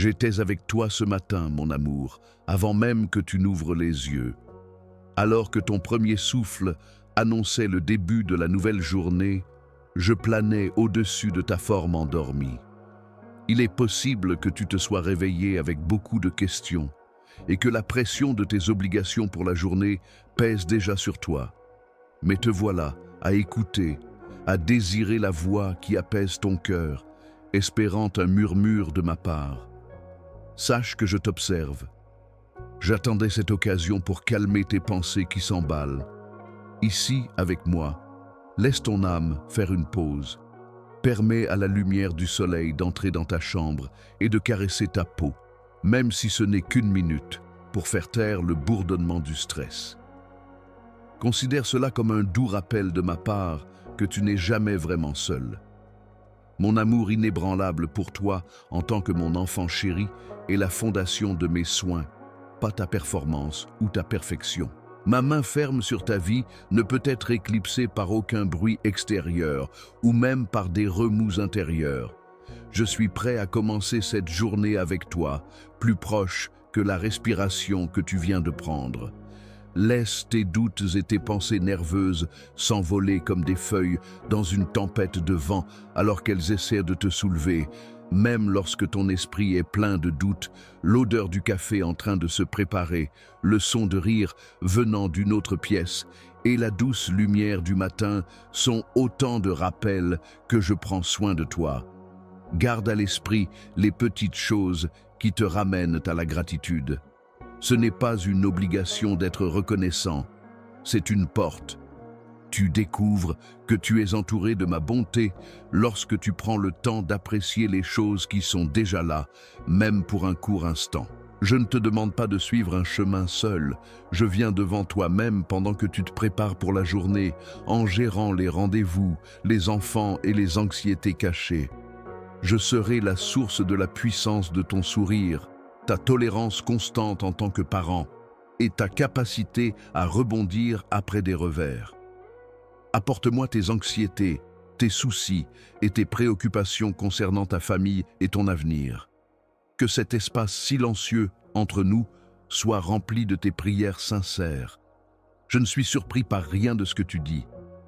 J'étais avec toi ce matin, mon amour, avant même que tu n'ouvres les yeux. Alors que ton premier souffle annonçait le début de la nouvelle journée, je planais au-dessus de ta forme endormie. Il est possible que tu te sois réveillé avec beaucoup de questions et que la pression de tes obligations pour la journée pèse déjà sur toi. Mais te voilà à écouter, à désirer la voix qui apaise ton cœur, espérant un murmure de ma part. Sache que je t'observe. J'attendais cette occasion pour calmer tes pensées qui s'emballent. Ici, avec moi, laisse ton âme faire une pause. Permets à la lumière du soleil d'entrer dans ta chambre et de caresser ta peau, même si ce n'est qu'une minute, pour faire taire le bourdonnement du stress. Considère cela comme un doux rappel de ma part que tu n'es jamais vraiment seul. Mon amour inébranlable pour toi en tant que mon enfant chéri est la fondation de mes soins, pas ta performance ou ta perfection. Ma main ferme sur ta vie ne peut être éclipsée par aucun bruit extérieur ou même par des remous intérieurs. Je suis prêt à commencer cette journée avec toi, plus proche que la respiration que tu viens de prendre. Laisse tes doutes et tes pensées nerveuses s'envoler comme des feuilles dans une tempête de vent alors qu'elles essaient de te soulever. Même lorsque ton esprit est plein de doutes, l'odeur du café en train de se préparer, le son de rire venant d'une autre pièce et la douce lumière du matin sont autant de rappels que je prends soin de toi. Garde à l'esprit les petites choses qui te ramènent à la gratitude. Ce n'est pas une obligation d'être reconnaissant, c'est une porte. Tu découvres que tu es entouré de ma bonté lorsque tu prends le temps d'apprécier les choses qui sont déjà là, même pour un court instant. Je ne te demande pas de suivre un chemin seul, je viens devant toi-même pendant que tu te prépares pour la journée, en gérant les rendez-vous, les enfants et les anxiétés cachées. Je serai la source de la puissance de ton sourire, ta tolérance constante en tant que parent et ta capacité à rebondir après des revers. Apporte-moi tes anxiétés, tes soucis et tes préoccupations concernant ta famille et ton avenir. Que cet espace silencieux entre nous soit rempli de tes prières sincères. Je ne suis surpris par rien de ce que tu dis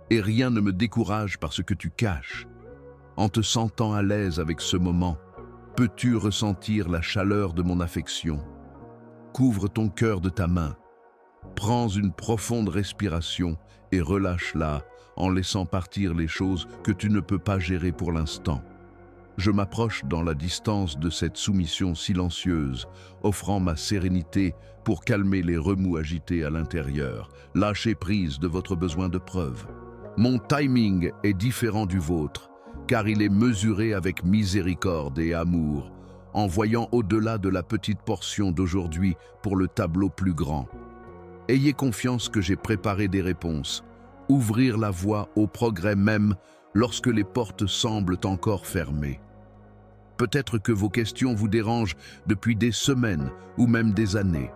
et rien ne me décourage par ce que tu caches. En te sentant à l'aise avec ce moment, peux-tu ressentir la chaleur de mon affection? Couvre ton cœur de ta main. Prends une profonde respiration et relâche-la en laissant partir les choses que tu ne peux pas gérer pour l'instant. Je m'approche dans la distance de cette soumission silencieuse, offrant ma sérénité pour calmer les remous agités à l'intérieur. Lâchez prise de votre besoin de preuve. Mon timing est différent du vôtre, car il est mesuré avec miséricorde et amour, en voyant au-delà de la petite portion d'aujourd'hui pour le tableau plus grand. Ayez confiance que j'ai préparé des réponses. Ouvrir la voie au progrès même lorsque les portes semblent encore fermées. Peut-être que vos questions vous dérangent depuis des semaines ou même des années.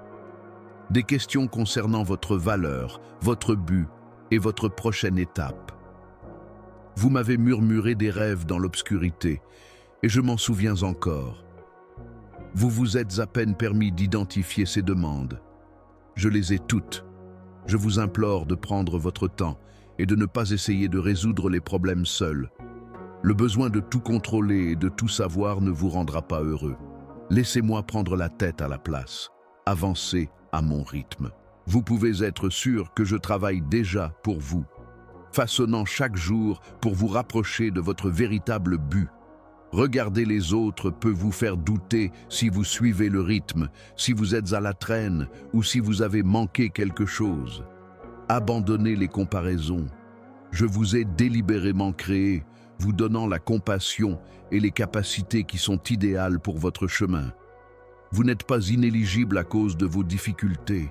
Des questions concernant votre valeur, votre but et votre prochaine étape. Vous m'avez murmuré des rêves dans l'obscurité et je m'en souviens encore. Vous vous êtes à peine permis d'identifier ces demandes. Je les ai toutes. Je vous implore de prendre votre temps et de ne pas essayer de résoudre les problèmes seuls. Le besoin de tout contrôler et de tout savoir ne vous rendra pas heureux. Laissez-moi prendre la tête à la place. Avancez à mon rythme. Vous pouvez être sûr que je travaille déjà pour vous, façonnant chaque jour pour vous rapprocher de votre véritable but. Regarder les autres peut vous faire douter si vous suivez le rythme, si vous êtes à la traîne ou si vous avez manqué quelque chose. Abandonnez les comparaisons. Je vous ai délibérément créé, vous donnant la compassion et les capacités qui sont idéales pour votre chemin. Vous n'êtes pas inéligible à cause de vos difficultés.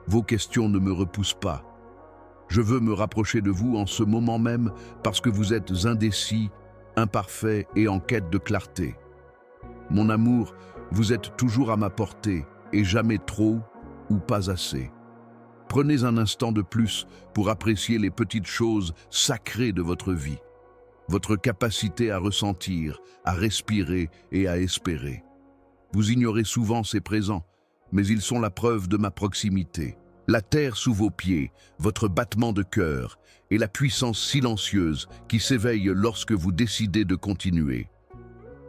Vos questions ne me repoussent pas. Je veux me rapprocher de vous en ce moment même parce que vous êtes indécis, imparfait et en quête de clarté. Mon amour, vous êtes toujours à ma portée et jamais trop ou pas assez. Prenez un instant de plus pour apprécier les petites choses sacrées de votre vie, votre capacité à ressentir, à respirer et à espérer. Vous ignorez souvent ces présents, mais ils sont la preuve de ma proximité. La terre sous vos pieds, votre battement de cœur et la puissance silencieuse qui s'éveille lorsque vous décidez de continuer.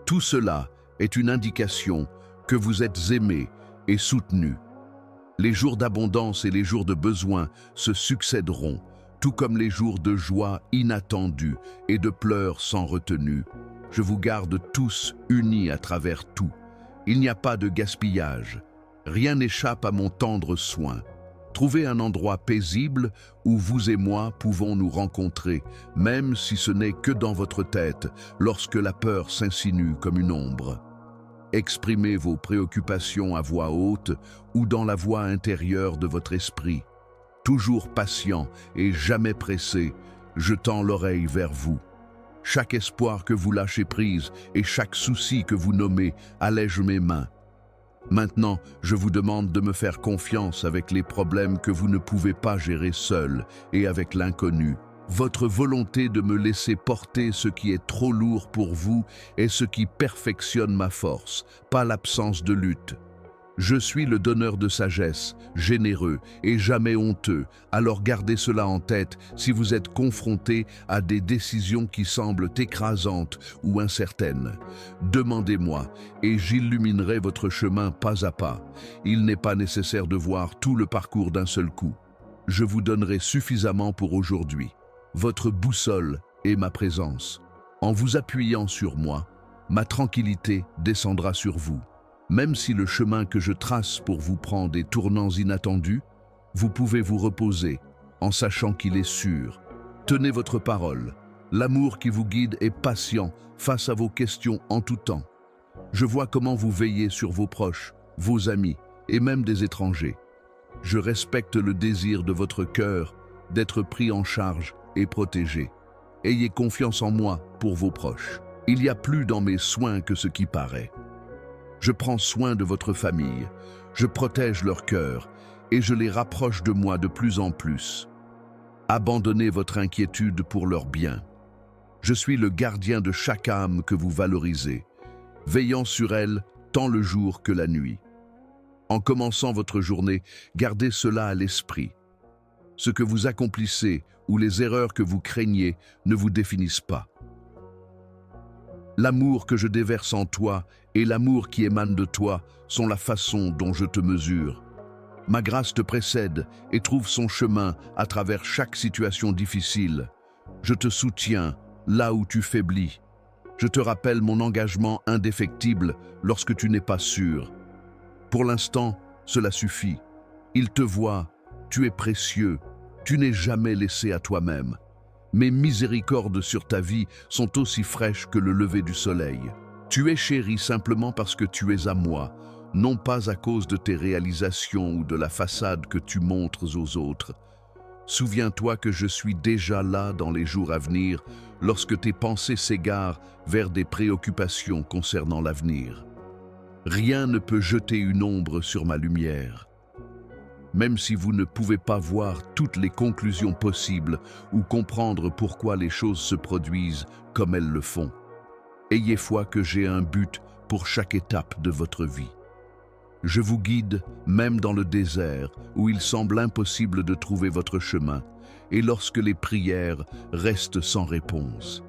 Tout cela est une indication que vous êtes aimé et soutenu. Les jours d'abondance et les jours de besoin se succéderont, tout comme les jours de joie inattendue et de pleurs sans retenue. Je vous garde tous unis à travers tout. Il n'y a pas de gaspillage. Rien n'échappe à mon tendre soin. Trouvez un endroit paisible où vous et moi pouvons nous rencontrer, même si ce n'est que dans votre tête, lorsque la peur s'insinue comme une ombre. Exprimez vos préoccupations à voix haute ou dans la voix intérieure de votre esprit. Toujours patient et jamais pressé, je tends l'oreille vers vous. Chaque espoir que vous lâchez prise et chaque souci que vous nommez allège mes mains. Maintenant, je vous demande de me faire confiance avec les problèmes que vous ne pouvez pas gérer seul et avec l'inconnu. Votre volonté de me laisser porter ce qui est trop lourd pour vous est ce qui perfectionne ma force, pas l'absence de lutte. Je suis le donneur de sagesse, généreux et jamais honteux, alors gardez cela en tête si vous êtes confronté à des décisions qui semblent écrasantes ou incertaines. Demandez-moi et j'illuminerai votre chemin pas à pas. Il n'est pas nécessaire de voir tout le parcours d'un seul coup. Je vous donnerai suffisamment pour aujourd'hui. Votre boussole est ma présence. En vous appuyant sur moi, ma tranquillité descendra sur vous. Même si le chemin que je trace pour vous prend des tournants inattendus, vous pouvez vous reposer en sachant qu'il est sûr. Tenez votre parole. L'amour qui vous guide est patient face à vos questions en tout temps. Je vois comment vous veillez sur vos proches, vos amis et même des étrangers. Je respecte le désir de votre cœur d'être pris en charge et protégé. Ayez confiance en moi pour vos proches. Il y a plus dans mes soins que ce qui paraît. Je prends soin de votre famille, je protège leur cœur et je les rapproche de moi de plus en plus. Abandonnez votre inquiétude pour leur bien. Je suis le gardien de chaque âme que vous valorisez, veillant sur elle tant le jour que la nuit. En commençant votre journée, gardez cela à l'esprit. Ce que vous accomplissez ou les erreurs que vous craignez ne vous définissent pas. L'amour que je déverse en toi et l'amour qui émane de toi sont la façon dont je te mesure. Ma grâce te précède et trouve son chemin à travers chaque situation difficile. Je te soutiens là où tu faiblis. Je te rappelle mon engagement indéfectible lorsque tu n'es pas sûr. Pour l'instant, cela suffit. Il te voit, tu es précieux, tu n'es jamais laissé à toi-même. Mes miséricordes sur ta vie sont aussi fraîches que le lever du soleil. Tu es chéri simplement parce que tu es à moi, non pas à cause de tes réalisations ou de la façade que tu montres aux autres. Souviens-toi que je suis déjà là dans les jours à venir, lorsque tes pensées s'égarent vers des préoccupations concernant l'avenir. Rien ne peut jeter une ombre sur ma lumière. Même si vous ne pouvez pas voir toutes les conclusions possibles ou comprendre pourquoi les choses se produisent comme elles le font. Ayez foi que j'ai un but pour chaque étape de votre vie. Je vous guide même dans le désert où il semble impossible de trouver votre chemin et lorsque les prières restent sans réponse.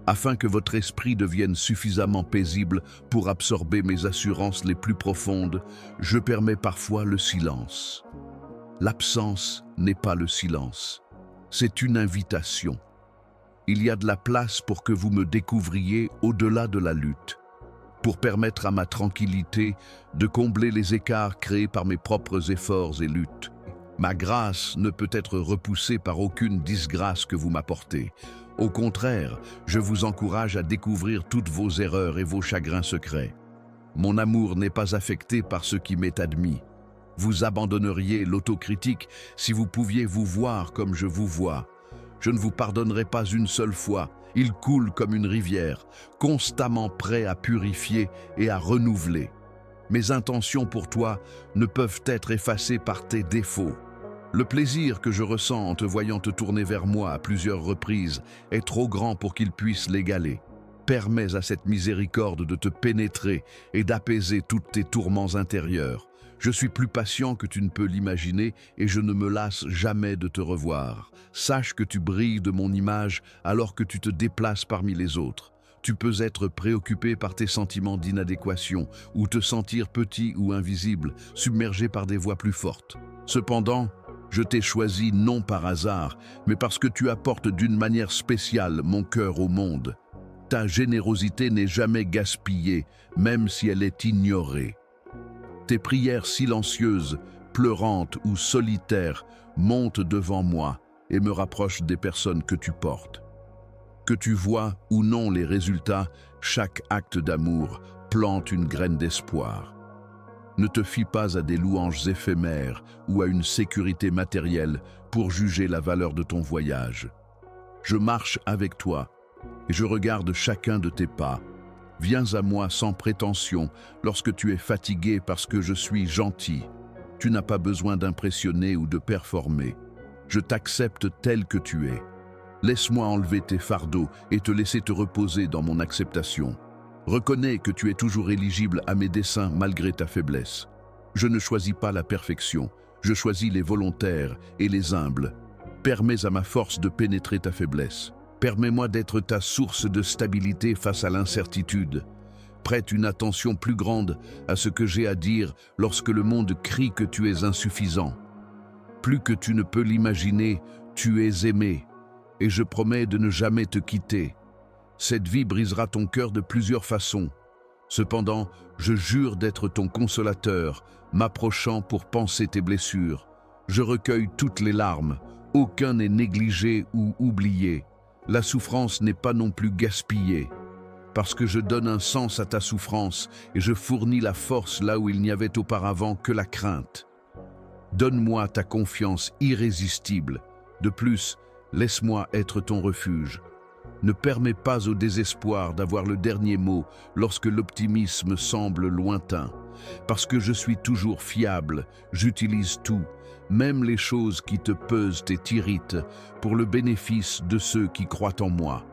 Afin que votre esprit devienne suffisamment paisible pour absorber mes assurances les plus profondes, je permets parfois le silence. L'absence n'est pas le silence, c'est une invitation. Il y a de la place pour que vous me découvriez au-delà de la lutte, pour permettre à ma tranquillité de combler les écarts créés par mes propres efforts et luttes. Ma grâce ne peut être repoussée par aucune disgrâce que vous m'apportez. Au contraire, je vous encourage à découvrir toutes vos erreurs et vos chagrins secrets. Mon amour n'est pas affecté par ce qui m'est admis. Vous abandonneriez l'autocritique si vous pouviez vous voir comme je vous vois. Je ne vous pardonnerai pas une seule fois. Il coule comme une rivière, constamment prêt à purifier et à renouveler. Mes intentions pour toi ne peuvent être effacées par tes défauts. Le plaisir que je ressens en te voyant te tourner vers moi à plusieurs reprises est trop grand pour qu'il puisse l'égaler. Permets à cette miséricorde de te pénétrer et d'apaiser tous tes tourments intérieurs. Je suis plus patient que tu ne peux l'imaginer et je ne me lasse jamais de te revoir. Sache que tu brilles de mon image alors que tu te déplaces parmi les autres. Tu peux être préoccupé par tes sentiments d'inadéquation ou te sentir petit ou invisible, submergé par des voix plus fortes. Cependant, je t'ai choisi non par hasard, mais parce que tu apportes d'une manière spéciale mon cœur au monde. Ta générosité n'est jamais gaspillée, même si elle est ignorée. Tes prières silencieuses, pleurantes ou solitaires montent devant moi et me rapprochent des personnes que tu portes. Que tu vois ou non les résultats, chaque acte d'amour plante une graine d'espoir. Ne te fie pas à des louanges éphémères ou à une sécurité matérielle pour juger la valeur de ton voyage. Je marche avec toi et je regarde chacun de tes pas. Viens à moi sans prétention lorsque tu es fatigué parce que je suis gentil. Tu n'as pas besoin d'impressionner ou de performer. Je t'accepte tel que tu es. Laisse-moi enlever tes fardeaux et te laisser te reposer dans mon acceptation. Reconnais que tu es toujours éligible à mes desseins malgré ta faiblesse. Je ne choisis pas la perfection, je choisis les volontaires et les humbles. Permets à ma force de pénétrer ta faiblesse. Permets-moi d'être ta source de stabilité face à l'incertitude. Prête une attention plus grande à ce que j'ai à dire lorsque le monde crie que tu es insuffisant. Plus que tu ne peux l'imaginer, tu es aimé, et je promets de ne jamais te quitter. Cette vie brisera ton cœur de plusieurs façons. Cependant, je jure d'être ton consolateur, m'approchant pour panser tes blessures. Je recueille toutes les larmes, aucun n'est négligé ou oublié. La souffrance n'est pas non plus gaspillée, parce que je donne un sens à ta souffrance et je fournis la force là où il n'y avait auparavant que la crainte. Donne-moi ta confiance irrésistible. De plus, laisse-moi être ton refuge. Ne permets pas au désespoir d'avoir le dernier mot lorsque l'optimisme semble lointain. Parce que je suis toujours fiable, j'utilise tout, même les choses qui te pesent et t'irritent, pour le bénéfice de ceux qui croient en moi.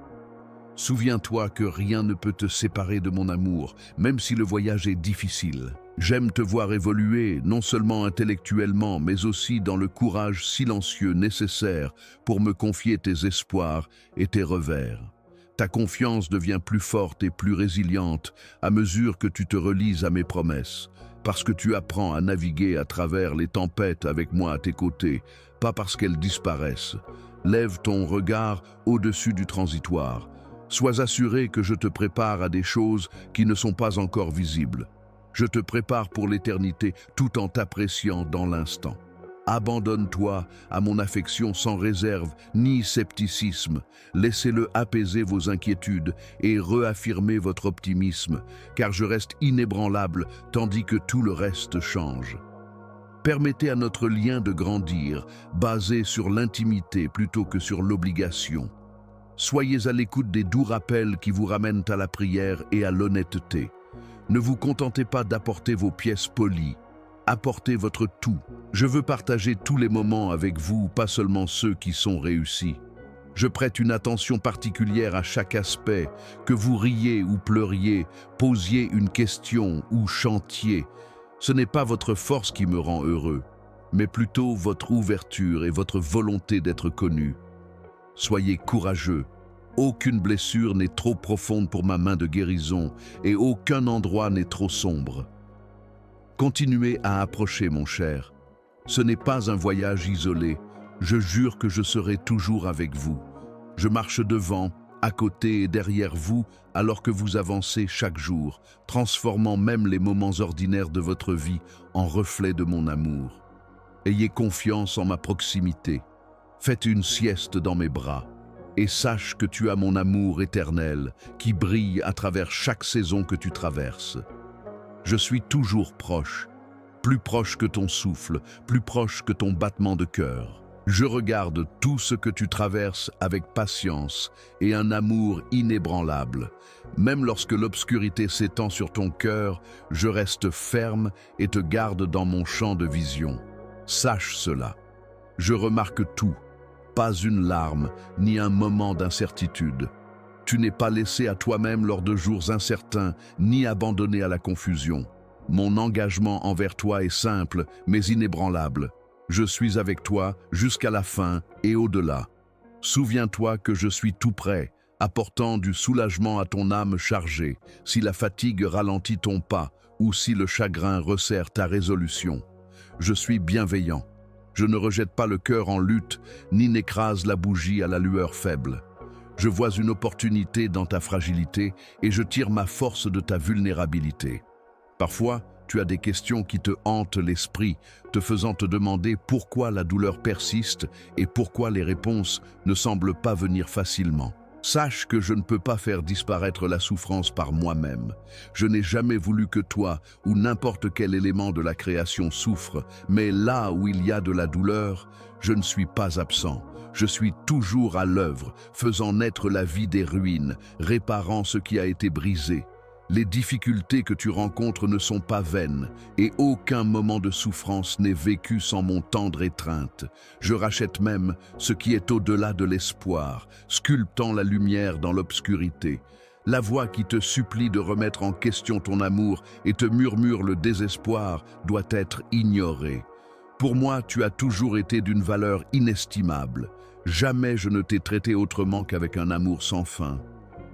Souviens-toi que rien ne peut te séparer de mon amour, même si le voyage est difficile. J'aime te voir évoluer, non seulement intellectuellement, mais aussi dans le courage silencieux nécessaire pour me confier tes espoirs et tes revers. Ta confiance devient plus forte et plus résiliente à mesure que tu te relies à mes promesses, parce que tu apprends à naviguer à travers les tempêtes avec moi à tes côtés, pas parce qu'elles disparaissent. Lève ton regard au-dessus du transitoire. Sois assuré que je te prépare à des choses qui ne sont pas encore visibles. Je te prépare pour l'éternité tout en t'appréciant dans l'instant. Abandonne-toi à mon affection sans réserve ni scepticisme. Laissez-le apaiser vos inquiétudes et réaffirmer votre optimisme, car je reste inébranlable tandis que tout le reste change. Permettez à notre lien de grandir, basé sur l'intimité plutôt que sur l'obligation. Soyez à l'écoute des doux rappels qui vous ramènent à la prière et à l'honnêteté. Ne vous contentez pas d'apporter vos pièces polies. Apportez votre tout. Je veux partager tous les moments avec vous, pas seulement ceux qui sont réussis. Je prête une attention particulière à chaque aspect, que vous riez ou pleuriez, posiez une question ou chantiez. Ce n'est pas votre force qui me rend heureux, mais plutôt votre ouverture et votre volonté d'être connu. Soyez courageux. Aucune blessure n'est trop profonde pour ma main de guérison et aucun endroit n'est trop sombre. Continuez à approcher, mon cher. Ce n'est pas un voyage isolé. Je jure que je serai toujours avec vous. Je marche devant, à côté et derrière vous alors que vous avancez chaque jour, transformant même les moments ordinaires de votre vie en reflets de mon amour. Ayez confiance en ma proximité. Faites une sieste dans mes bras. Et sache que tu as mon amour éternel qui brille à travers chaque saison que tu traverses. Je suis toujours proche, plus proche que ton souffle, plus proche que ton battement de cœur. Je regarde tout ce que tu traverses avec patience et un amour inébranlable. Même lorsque l'obscurité s'étend sur ton cœur, je reste ferme et te garde dans mon champ de vision. Sache cela. Je remarque tout. Pas une larme, ni un moment d'incertitude. Tu n'es pas laissé à toi-même lors de jours incertains, ni abandonné à la confusion. Mon engagement envers toi est simple, mais inébranlable. Je suis avec toi jusqu'à la fin et au-delà. Souviens-toi que je suis tout prêt, apportant du soulagement à ton âme chargée, si la fatigue ralentit ton pas ou si le chagrin resserre ta résolution. Je suis bienveillant. Je ne rejette pas le cœur en lutte, ni n'écrase la bougie à la lueur faible. Je vois une opportunité dans ta fragilité et je tire ma force de ta vulnérabilité. Parfois, tu as des questions qui te hantent l'esprit, te faisant te demander pourquoi la douleur persiste et pourquoi les réponses ne semblent pas venir facilement. Sache que je ne peux pas faire disparaître la souffrance par moi-même. Je n'ai jamais voulu que toi ou n'importe quel élément de la création souffre, mais là où il y a de la douleur, je ne suis pas absent. Je suis toujours à l'œuvre, faisant naître la vie des ruines, réparant ce qui a été brisé. Les difficultés que tu rencontres ne sont pas vaines, et aucun moment de souffrance n'est vécu sans mon tendre étreinte. Je rachète même ce qui est au-delà de l'espoir, sculptant la lumière dans l'obscurité. La voix qui te supplie de remettre en question ton amour et te murmure le désespoir doit être ignorée. Pour moi, tu as toujours été d'une valeur inestimable. Jamais je ne t'ai traité autrement qu'avec un amour sans fin.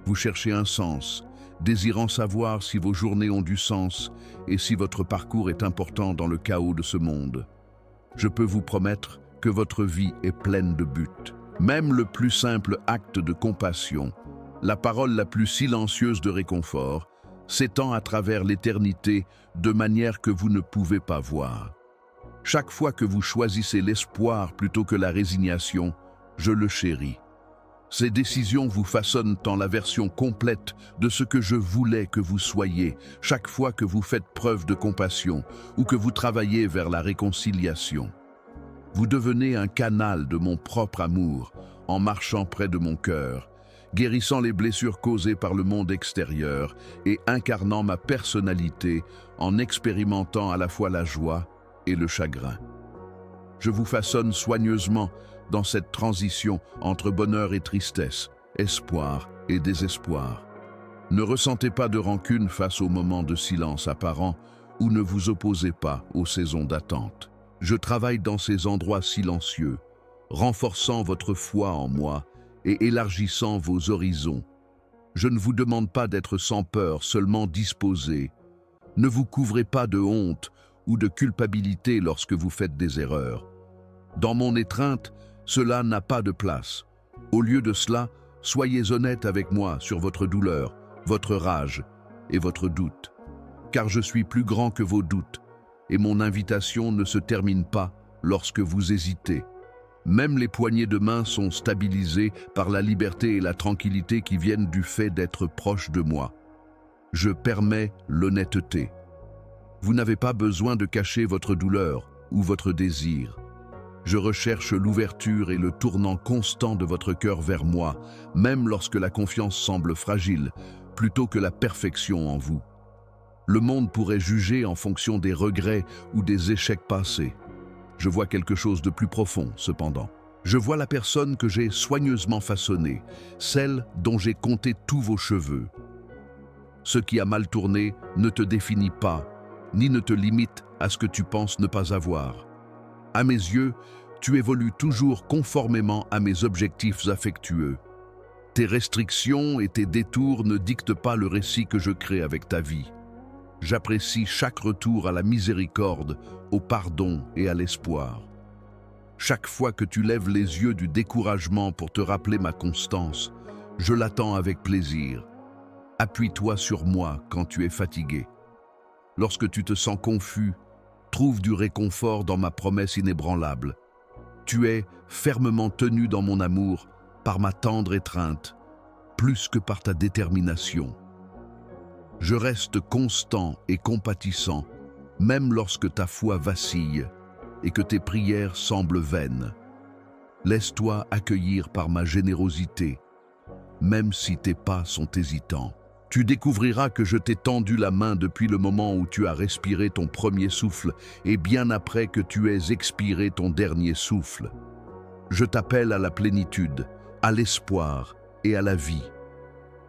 Vous cherchez un sens, désirant savoir si vos journées ont du sens et si votre parcours est important dans le chaos de ce monde. Je peux vous promettre que votre vie est pleine de buts. Même le plus simple acte de compassion, la parole la plus silencieuse de réconfort, s'étend à travers l'éternité de manière que vous ne pouvez pas voir. Chaque fois que vous choisissez l'espoir plutôt que la résignation, je le chéris. Ces décisions vous façonnent en la version complète de ce que je voulais que vous soyez, chaque fois que vous faites preuve de compassion ou que vous travaillez vers la réconciliation. Vous devenez un canal de mon propre amour en marchant près de mon cœur, guérissant les blessures causées par le monde extérieur et incarnant ma personnalité en expérimentant à la fois la joie et le chagrin. Je vous façonne soigneusement dans cette transition entre bonheur et tristesse, espoir et désespoir. Ne ressentez pas de rancune face aux moments de silence apparent ou ne vous opposez pas aux saisons d'attente. Je travaille dans ces endroits silencieux, renforçant votre foi en moi et élargissant vos horizons. Je ne vous demande pas d'être sans peur, seulement disposé. Ne vous couvrez pas de honte ou de culpabilité lorsque vous faites des erreurs. Dans mon étreinte, cela n'a pas de place. Au lieu de cela, soyez honnête avec moi sur votre douleur, votre rage et votre doute. Car je suis plus grand que vos doutes, et mon invitation ne se termine pas lorsque vous hésitez. Même les poignées de main sont stabilisées par la liberté et la tranquillité qui viennent du fait d'être proche de moi. Je permets l'honnêteté. Vous n'avez pas besoin de cacher votre douleur ou votre désir. Je recherche l'ouverture et le tournant constant de votre cœur vers moi, même lorsque la confiance semble fragile, plutôt que la perfection en vous. Le monde pourrait juger en fonction des regrets ou des échecs passés. Je vois quelque chose de plus profond, cependant. Je vois la personne que j'ai soigneusement façonnée, celle dont j'ai compté tous vos cheveux. Ce qui a mal tourné ne te définit pas, ni ne te limite à ce que tu penses ne pas avoir. À mes yeux, tu évolues toujours conformément à mes objectifs affectueux. Tes restrictions et tes détours ne dictent pas le récit que je crée avec ta vie. J'apprécie chaque retour à la miséricorde, au pardon et à l'espoir. Chaque fois que tu lèves les yeux du découragement pour te rappeler ma constance, je l'attends avec plaisir. Appuie-toi sur moi quand tu es fatigué. Lorsque tu te sens confus, trouve du réconfort dans ma promesse inébranlable. Tu es fermement tenu dans mon amour par ma tendre étreinte, plus que par ta détermination. Je reste constant et compatissant, même lorsque ta foi vacille et que tes prières semblent vaines. Laisse-toi accueillir par ma générosité, même si tes pas sont hésitants. Tu découvriras que je t'ai tendu la main depuis le moment où tu as respiré ton premier souffle et bien après que tu aies expiré ton dernier souffle. Je t'appelle à la plénitude, à l'espoir et à la vie.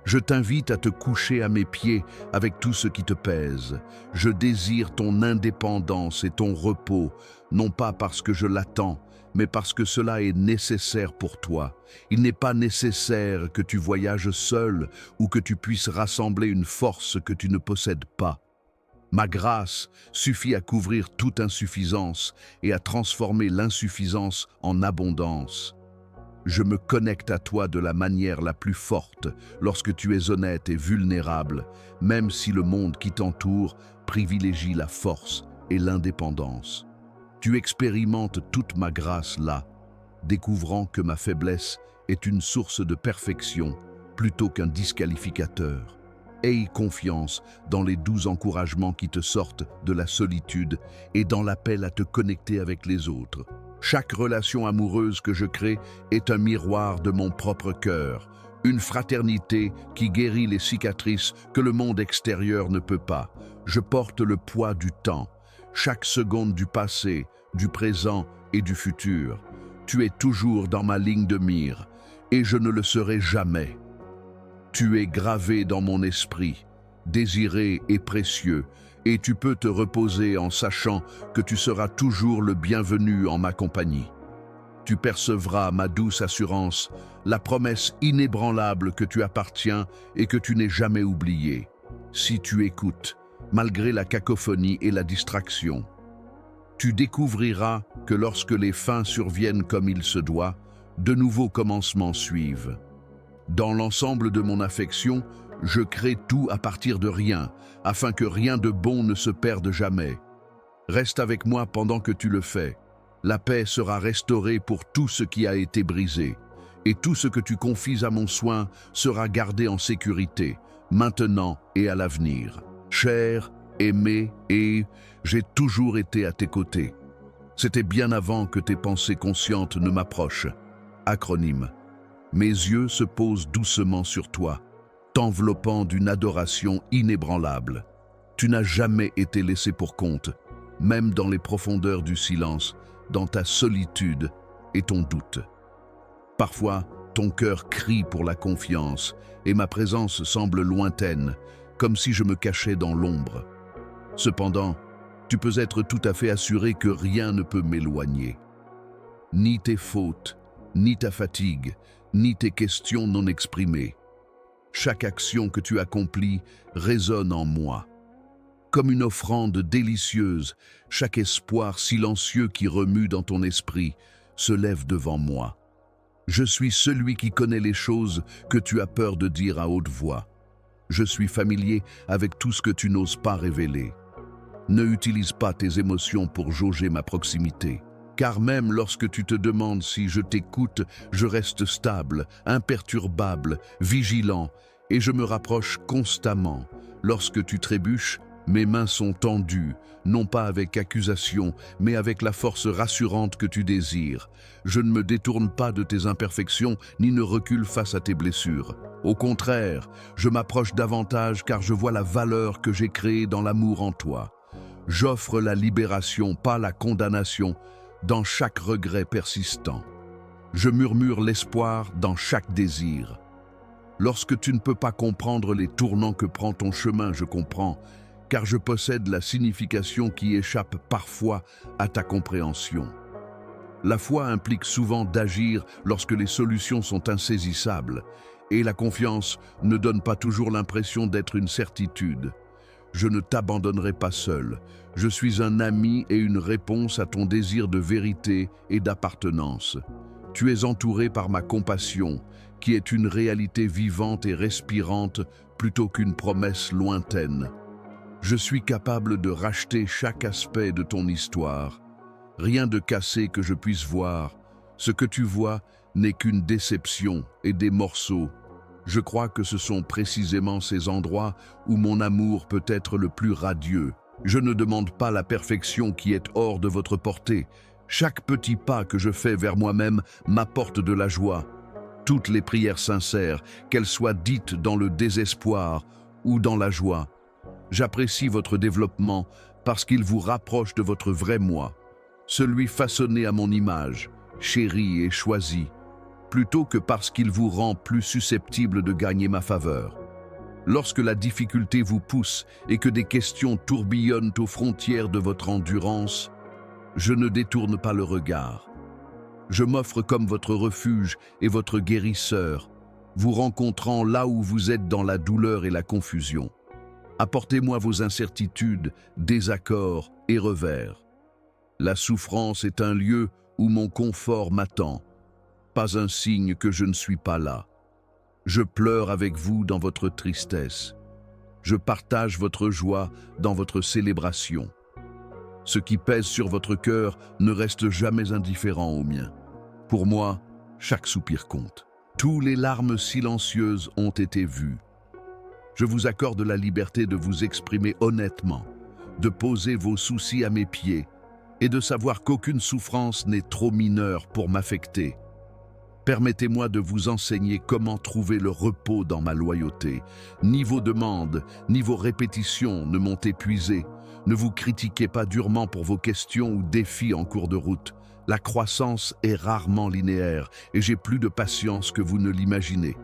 Je t'invite à te coucher à mes pieds avec tout ce qui te pèse. Je désire ton indépendance et ton repos, non pas parce que je l'attends, mais parce que cela est nécessaire pour toi. Il n'est pas nécessaire que tu voyages seul ou que tu puisses rassembler une force que tu ne possèdes pas. Ma grâce suffit à couvrir toute insuffisance et à transformer l'insuffisance en abondance. Je me connecte à toi de la manière la plus forte lorsque tu es honnête et vulnérable, même si le monde qui t'entoure privilégie la force et l'indépendance. Tu expérimentes toute ma grâce là, découvrant que ma faiblesse est une source de perfection plutôt qu'un disqualificateur. Aie confiance dans les doux encouragements qui te sortent de la solitude et dans l'appel à te connecter avec les autres. Chaque relation amoureuse que je crée est un miroir de mon propre cœur, une fraternité qui guérit les cicatrices que le monde extérieur ne peut pas. Je porte le poids du temps, chaque seconde du passé, du présent et du futur. Tu es toujours dans ma ligne de mire, et je ne le serai jamais. Tu es gravé dans mon esprit, désiré et précieux, et tu peux te reposer en sachant que tu seras toujours le bienvenu en ma compagnie. Tu percevras ma douce assurance, la promesse inébranlable que tu appartiens et que tu n'es jamais oubliée. Si tu écoutes, malgré la cacophonie et la distraction, tu découvriras que lorsque les fins surviennent comme il se doit, de nouveaux commencements suivent. Dans l'ensemble de mon affection, je crée tout à partir de rien, afin que rien de bon ne se perde jamais. Reste avec moi pendant que tu le fais. La paix sera restaurée pour tout ce qui a été brisé, et tout ce que tu confies à mon soin sera gardé en sécurité, maintenant et à l'avenir. Cher, aimé, et j'ai toujours été à tes côtés. C'était bien avant que tes pensées conscientes ne m'approchent. Acronyme. Mes yeux se posent doucement sur toi, t'enveloppant d'une adoration inébranlable. Tu n'as jamais été laissé pour compte, même dans les profondeurs du silence, dans ta solitude et ton doute. Parfois, ton cœur crie pour la confiance et ma présence semble lointaine, comme si je me cachais dans l'ombre. Cependant, tu peux être tout à fait assuré que rien ne peut m'éloigner. Ni tes fautes, ni ta fatigue, ni tes questions non exprimées. Chaque action que tu accomplis résonne en moi. Comme une offrande délicieuse, chaque espoir silencieux qui remue dans ton esprit se lève devant moi. Je suis celui qui connaît les choses que tu as peur de dire à haute voix. Je suis familier avec tout ce que tu n'oses pas révéler. Ne utilise pas tes émotions pour jauger ma proximité. Car même lorsque tu te demandes si je t'écoute, je reste stable, imperturbable, vigilant, et je me rapproche constamment. Lorsque tu trébuches, mes mains sont tendues, non pas avec accusation, mais avec la force rassurante que tu désires. Je ne me détourne pas de tes imperfections, ni ne recule face à tes blessures. Au contraire, je m'approche davantage car je vois la valeur que j'ai créée dans l'amour en toi. J'offre la libération, pas la condamnation, dans chaque regret persistant. Je murmure l'espoir dans chaque désir. Lorsque tu ne peux pas comprendre les tournants que prend ton chemin, je comprends, car je possède la signification qui échappe parfois à ta compréhension. La foi implique souvent d'agir lorsque les solutions sont insaisissables, et la confiance ne donne pas toujours l'impression d'être une certitude. Je ne t'abandonnerai pas seul. Je suis un ami et une réponse à ton désir de vérité et d'appartenance. Tu es entouré par ma compassion, qui est une réalité vivante et respirante plutôt qu'une promesse lointaine. Je suis capable de racheter chaque aspect de ton histoire. Rien de cassé que je puisse voir. Ce que tu vois n'est qu'une déception et des morceaux. Je crois que ce sont précisément ces endroits où mon amour peut être le plus radieux. Je ne demande pas la perfection qui est hors de votre portée. Chaque petit pas que je fais vers moi-même m'apporte de la joie. Toutes les prières sincères, qu'elles soient dites dans le désespoir ou dans la joie. J'apprécie votre développement parce qu'il vous rapproche de votre vrai moi, celui façonné à mon image, chéri et choisi. plutôt que parce qu'il vous rend plus susceptible de gagner ma faveur. Lorsque la difficulté vous pousse et que des questions tourbillonnent aux frontières de votre endurance, je ne détourne pas le regard. Je m'offre comme votre refuge et votre guérisseur, vous rencontrant là où vous êtes dans la douleur et la confusion. Apportez-moi vos incertitudes, désaccords et revers. La souffrance est un lieu où mon confort m'attend, pas un signe que je ne suis pas là. Je pleure avec vous dans votre tristesse. Je partage votre joie dans votre célébration. Ce qui pèse sur votre cœur ne reste jamais indifférent au mien. Pour moi, chaque soupir compte. Toutes les larmes silencieuses ont été vues. Je vous accorde la liberté de vous exprimer honnêtement, de poser vos soucis à mes pieds et de savoir qu'aucune souffrance n'est trop mineure pour m'affecter. Permettez-moi de vous enseigner comment trouver le repos dans ma loyauté. Ni vos demandes, ni vos répétitions ne m'ont épuisé. Ne vous critiquez pas durement pour vos questions ou défis en cours de route. La croissance est rarement linéaire et j'ai plus de patience que vous ne l'imaginez.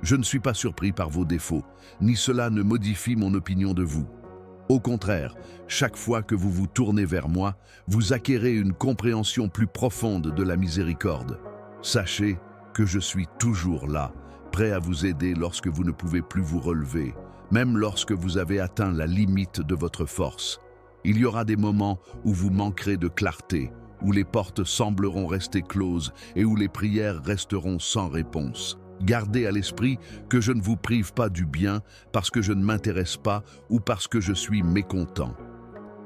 Je ne suis pas surpris par vos défauts, ni cela ne modifie mon opinion de vous. Au contraire, chaque fois que vous vous tournez vers moi, vous acquérez une compréhension plus profonde de la miséricorde. Sachez que je suis toujours là, prêt à vous aider lorsque vous ne pouvez plus vous relever, même lorsque vous avez atteint la limite de votre force. Il y aura des moments où vous manquerez de clarté, où les portes sembleront rester closes et où les prières resteront sans réponse. Gardez à l'esprit que je ne vous prive pas du bien parce que je ne m'intéresse pas ou parce que je suis mécontent.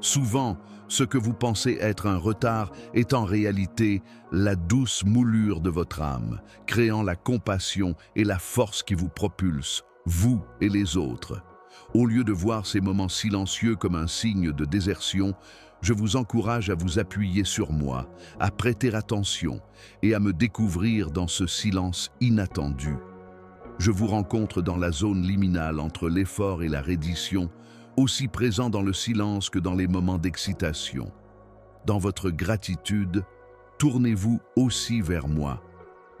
Souvent, ce que vous pensez être un retard est en réalité la douce moulure de votre âme, créant la compassion et la force qui vous propulsent, vous et les autres. Au lieu de voir ces moments silencieux comme un signe de désertion, je vous encourage à vous appuyer sur moi, à prêter attention et à me découvrir dans ce silence inattendu. Je vous rencontre dans la zone liminale entre l'effort et la reddition, aussi présent dans le silence que dans les moments d'excitation. Dans votre gratitude, tournez-vous aussi vers moi.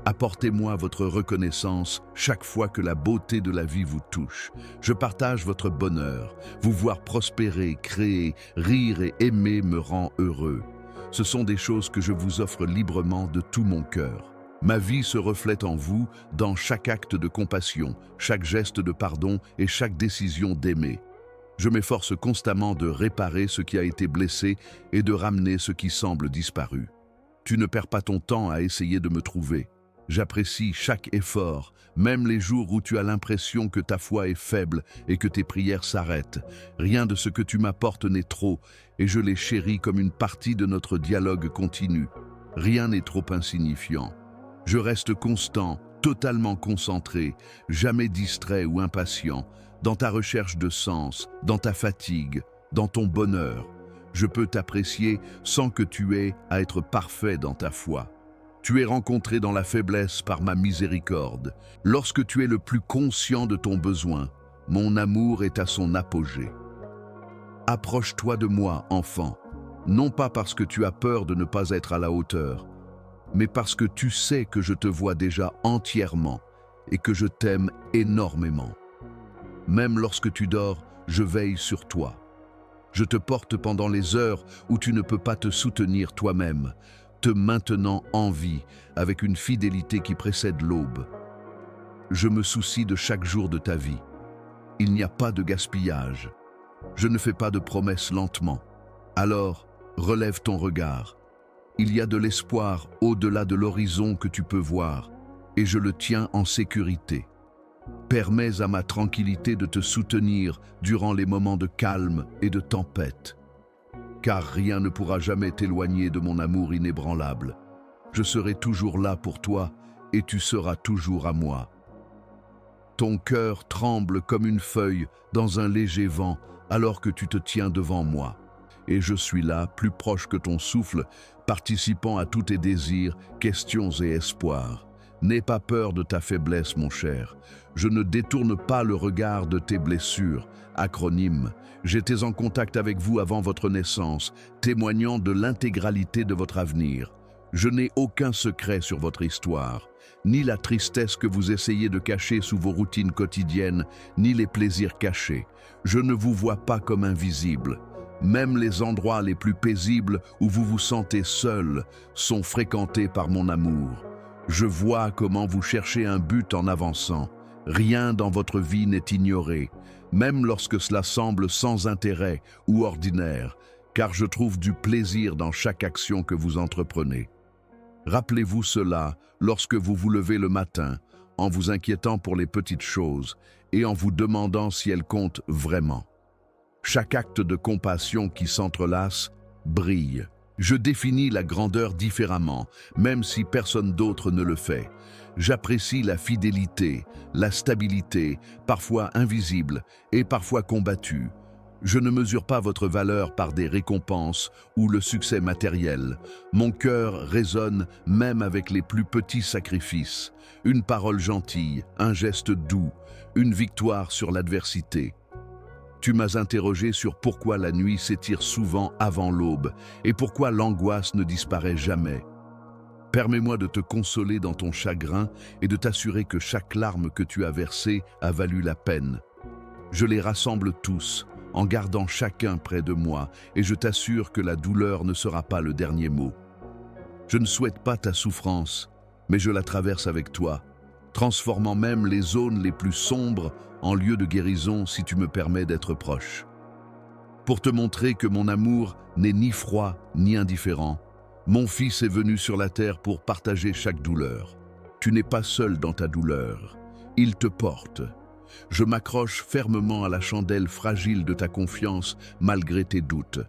Apportez-moi votre reconnaissance chaque fois que la beauté de la vie vous touche. Je partage votre bonheur. Vous voir prospérer, créer, rire et aimer me rend heureux. Ce sont des choses que je vous offre librement de tout mon cœur. Ma vie se reflète en vous dans chaque acte de compassion, chaque geste de pardon et chaque décision d'aimer. Je m'efforce constamment de réparer ce qui a été blessé et de ramener ce qui semble disparu. Tu ne perds pas ton temps à essayer de me trouver. J'apprécie chaque effort, même les jours où tu as l'impression que ta foi est faible et que tes prières s'arrêtent. Rien de ce que tu m'apportes n'est trop, et je les chéris comme une partie de notre dialogue continu. Rien n'est trop insignifiant. Je reste constant, totalement concentré, jamais distrait ou impatient, dans ta recherche de sens, dans ta fatigue, dans ton bonheur. Je peux t'apprécier sans que tu aies à être parfait dans ta foi. Tu es rencontré dans la faiblesse par ma miséricorde. Lorsque tu es le plus conscient de ton besoin, mon amour est à son apogée. Approche-toi de moi, enfant, non pas parce que tu as peur de ne pas être à la hauteur, mais parce que tu sais que je te vois déjà entièrement et que je t'aime énormément. Même lorsque tu dors, je veille sur toi. Je te porte pendant les heures où tu ne peux pas te soutenir toi-même, te maintenant en vie avec une fidélité qui précède l'aube. Je me soucie de chaque jour de ta vie. Il n'y a pas de gaspillage. Je ne fais pas de promesses lentement. Alors, relève ton regard. Il y a de l'espoir au-delà de l'horizon que tu peux voir, et je le tiens en sécurité. Permets à ma tranquillité de te soutenir durant les moments de calme et de tempête. Car rien ne pourra jamais t'éloigner de mon amour inébranlable. Je serai toujours là pour toi et tu seras toujours à moi. Ton cœur tremble comme une feuille dans un léger vent alors que tu te tiens devant moi. Et je suis là, plus proche que ton souffle, participant à tous tes désirs, questions et espoirs. N'aie pas peur de ta faiblesse, mon cher. Je ne détourne pas le regard de tes blessures. Acronyme. J'étais en contact avec vous avant votre naissance, témoignant de l'intégralité de votre avenir. Je n'ai aucun secret sur votre histoire, ni la tristesse que vous essayez de cacher sous vos routines quotidiennes, ni les plaisirs cachés. Je ne vous vois pas comme invisible. Même les endroits les plus paisibles où vous vous sentez seul sont fréquentés par mon amour. Je vois comment vous cherchez un but en avançant. Rien dans votre vie n'est ignoré, même lorsque cela semble sans intérêt ou ordinaire, car je trouve du plaisir dans chaque action que vous entreprenez. Rappelez-vous cela lorsque vous vous levez le matin, en vous inquiétant pour les petites choses et en vous demandant si elles comptent vraiment. Chaque acte de compassion qui s'entrelace brille. Je définis la grandeur différemment, même si personne d'autre ne le fait. J'apprécie la fidélité, la stabilité, parfois invisible et parfois combattue. Je ne mesure pas votre valeur par des récompenses ou le succès matériel. Mon cœur résonne même avec les plus petits sacrifices. Une parole gentille, un geste doux, une victoire sur l'adversité. Tu m'as interrogé sur pourquoi la nuit s'étire souvent avant l'aube et pourquoi l'angoisse ne disparaît jamais. Permets-moi de te consoler dans ton chagrin et de t'assurer que chaque larme que tu as versée a valu la peine. Je les rassemble tous, en gardant chacun près de moi, et je t'assure que la douleur ne sera pas le dernier mot. Je ne souhaite pas ta souffrance, mais je la traverse avec toi, transformant même les zones les plus sombres en lieu de guérison si tu me permets d'être proche. Pour te montrer que mon amour n'est ni froid ni indifférent, mon Fils est venu sur la terre pour partager chaque douleur. Tu n'es pas seul dans ta douleur, il te porte. Je m'accroche fermement à la chandelle fragile de ta confiance malgré tes doutes.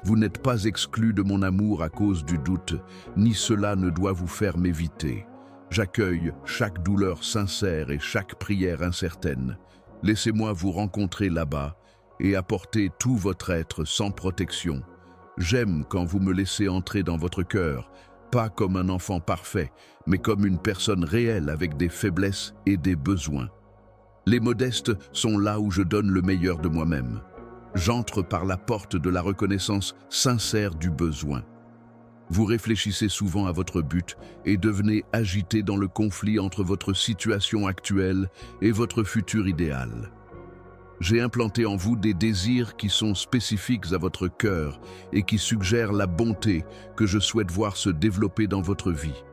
Vous n'êtes pas exclus de mon amour à cause du doute, ni cela ne doit vous faire m'éviter. J'accueille chaque douleur sincère et chaque prière incertaine. Laissez-moi vous rencontrer là-bas et apporter tout votre être sans protection. J'aime quand vous me laissez entrer dans votre cœur, pas comme un enfant parfait, mais comme une personne réelle avec des faiblesses et des besoins. Les modestes sont là où je donne le meilleur de moi-même. J'entre par la porte de la reconnaissance sincère du besoin. Vous réfléchissez souvent à votre but et devenez agité dans le conflit entre votre situation actuelle et votre futur idéal. J'ai implanté en vous des désirs qui sont spécifiques à votre cœur et qui suggèrent la bonté que je souhaite voir se développer dans votre vie.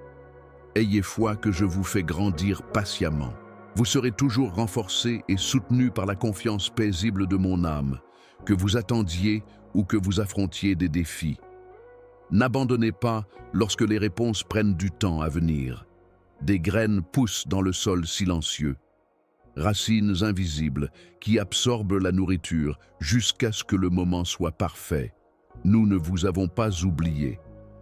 Ayez foi que je vous fais grandir patiemment. Vous serez toujours renforcé et soutenu par la confiance paisible de mon âme, que vous attendiez ou que vous affrontiez des défis. N'abandonnez pas lorsque les réponses prennent du temps à venir. Des graines poussent dans le sol silencieux. Racines invisibles qui absorbent la nourriture jusqu'à ce que le moment soit parfait. Nous ne vous avons pas oublié.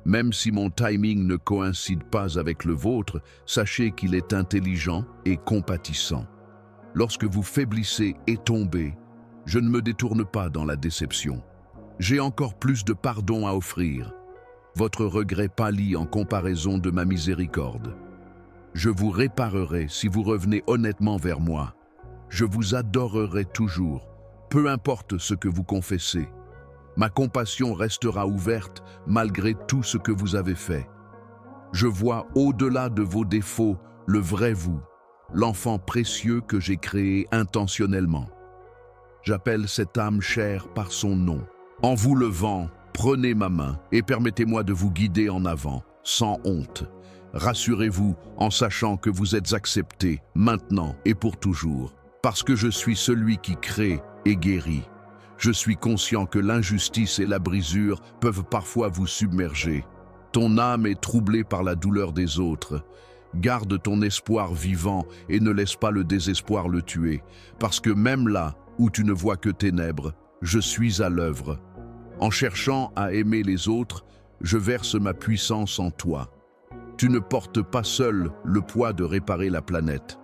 Même si mon timing ne coïncide pas avec le vôtre, sachez qu'il est intelligent et compatissant. Lorsque vous faiblissez et tombez, je ne me détourne pas dans la déception. J'ai encore plus de pardon à offrir. Votre regret pâlit en comparaison de ma miséricorde. Je vous réparerai si vous revenez honnêtement vers moi. Je vous adorerai toujours, peu importe ce que vous confessez. Ma compassion restera ouverte malgré tout ce que vous avez fait. Je vois au-delà de vos défauts le vrai vous, l'enfant précieux que j'ai créé intentionnellement. J'appelle cette âme chère par son nom. En vous levant, prenez ma main et permettez-moi de vous guider en avant, sans honte. Rassurez-vous en sachant que vous êtes accepté, maintenant et pour toujours, parce que je suis celui qui crée et guérit. Je suis conscient que l'injustice et la brisure peuvent parfois vous submerger. Ton âme est troublée par la douleur des autres. Garde ton espoir vivant et ne laisse pas le désespoir le tuer, parce que même là où tu ne vois que ténèbres, je suis à l'œuvre. En cherchant à aimer les autres, je verse ma puissance en toi. Tu ne portes pas seul le poids de réparer la planète.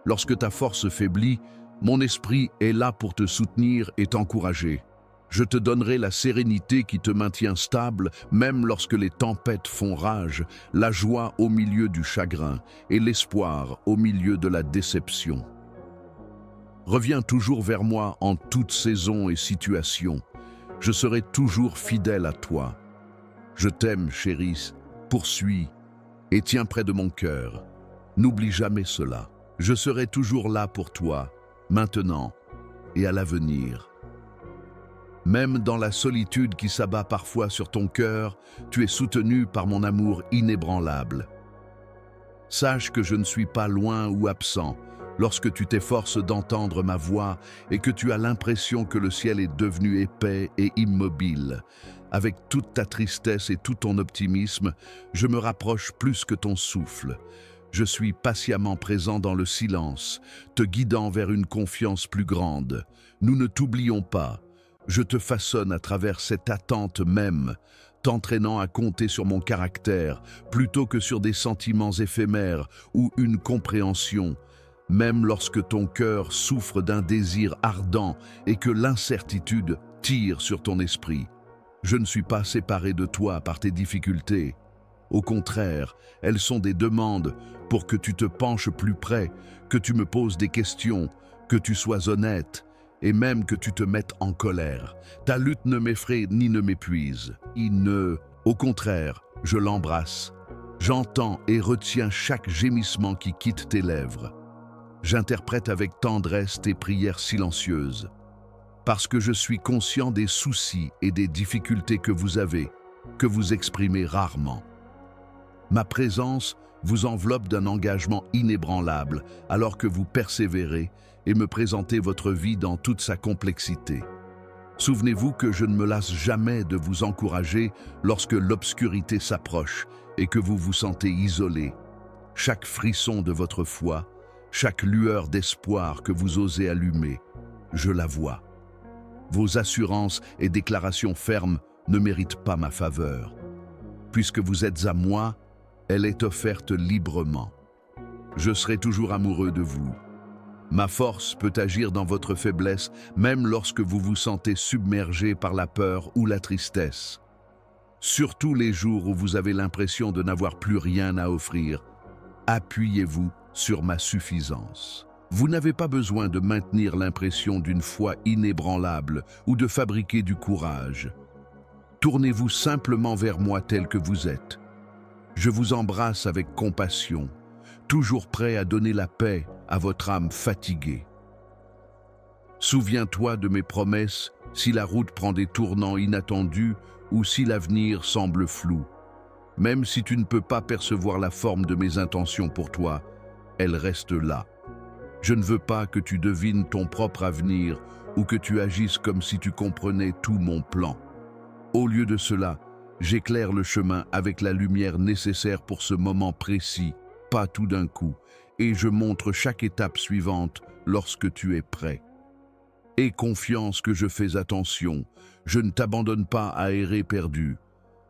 Lorsque ta force faiblit, mon esprit est là pour te soutenir et t'encourager. Je te donnerai la sérénité qui te maintient stable, même lorsque les tempêtes font rage, la joie au milieu du chagrin et l'espoir au milieu de la déception. Reviens toujours vers moi en toute saison et situation. Je serai toujours fidèle à toi. Je t'aime, chérie, Poursuis et tiens près de mon cœur. N'oublie jamais cela. Je serai toujours là pour toi, maintenant et à l'avenir. Même dans la solitude qui s'abat parfois sur ton cœur, tu es soutenu par mon amour inébranlable. Sache que je ne suis pas loin ou absent lorsque tu t'efforces d'entendre ma voix et que tu as l'impression que le ciel est devenu épais et immobile. Avec toute ta tristesse et tout ton optimisme, je me rapproche plus que ton souffle. Je suis patiemment présent dans le silence, te guidant vers une confiance plus grande. Nous ne t'oublions pas. Je te façonne à travers cette attente même, t'entraînant à compter sur mon caractère plutôt que sur des sentiments éphémères ou une compréhension, même lorsque ton cœur souffre d'un désir ardent et que l'incertitude tire sur ton esprit. Je ne suis pas séparé de toi par tes difficultés. Au contraire, elles sont des demandes pour que tu te penches plus près, que tu me poses des questions, que tu sois honnête, et même que tu te mettes en colère. Ta lutte ne m'effraie ni ne m'épuise. Au contraire, je l'embrasse. J'entends et retiens chaque gémissement qui quitte tes lèvres. J'interprète avec tendresse tes prières silencieuses. Parce que je suis conscient des soucis et des difficultés que vous avez, que vous exprimez rarement. Ma présence vous enveloppe d'un engagement inébranlable alors que vous persévérez et me présentez votre vie dans toute sa complexité. Souvenez-vous que je ne me lasse jamais de vous encourager lorsque l'obscurité s'approche et que vous vous sentez isolé. Chaque frisson de votre foi, chaque lueur d'espoir que vous osez allumer, je la vois. Vos assurances et déclarations fermes ne méritent pas ma faveur. Puisque vous êtes à moi, elle est offerte librement. Je serai toujours amoureux de vous. Ma force peut agir dans votre faiblesse, même lorsque vous vous sentez submergé par la peur ou la tristesse. Surtout les jours où vous avez l'impression de n'avoir plus rien à offrir, appuyez-vous sur ma suffisance. Vous n'avez pas besoin de maintenir l'impression d'une foi inébranlable ou de fabriquer du courage. Tournez-vous simplement vers moi tel que vous êtes. Je vous embrasse avec compassion, toujours prêt à donner la paix à votre âme fatiguée. Souviens-toi de mes promesses si la route prend des tournants inattendus ou si l'avenir semble flou. Même si tu ne peux pas percevoir la forme de mes intentions pour toi, elles restent là. Je ne veux pas que tu devines ton propre avenir ou que tu agisses comme si tu comprenais tout mon plan. Au lieu de cela, j'éclaire le chemin avec la lumière nécessaire pour ce moment précis, pas tout d'un coup, et je montre chaque étape suivante lorsque tu es prêt. Aie confiance que je fais attention, je ne t'abandonne pas à errer perdu.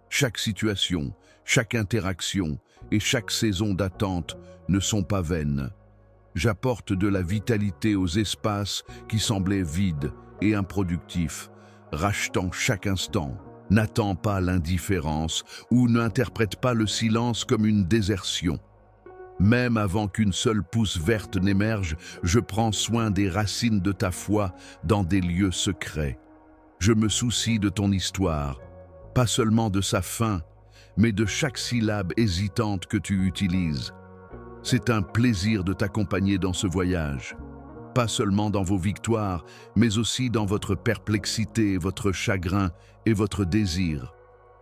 Chaque situation, chaque interaction et chaque saison d'attente ne sont pas vaines. J'apporte de la vitalité aux espaces qui semblaient vides et improductifs, rachetant chaque instant. N'attends pas l'indifférence ou n'interprète pas le silence comme une désertion. Même avant qu'une seule pousse verte n'émerge, je prends soin des racines de ta foi dans des lieux secrets. Je me soucie de ton histoire, pas seulement de sa fin, mais de chaque syllabe hésitante que tu utilises. C'est un plaisir de t'accompagner dans ce voyage, pas seulement dans vos victoires, mais aussi dans votre perplexité, votre chagrin et votre désir.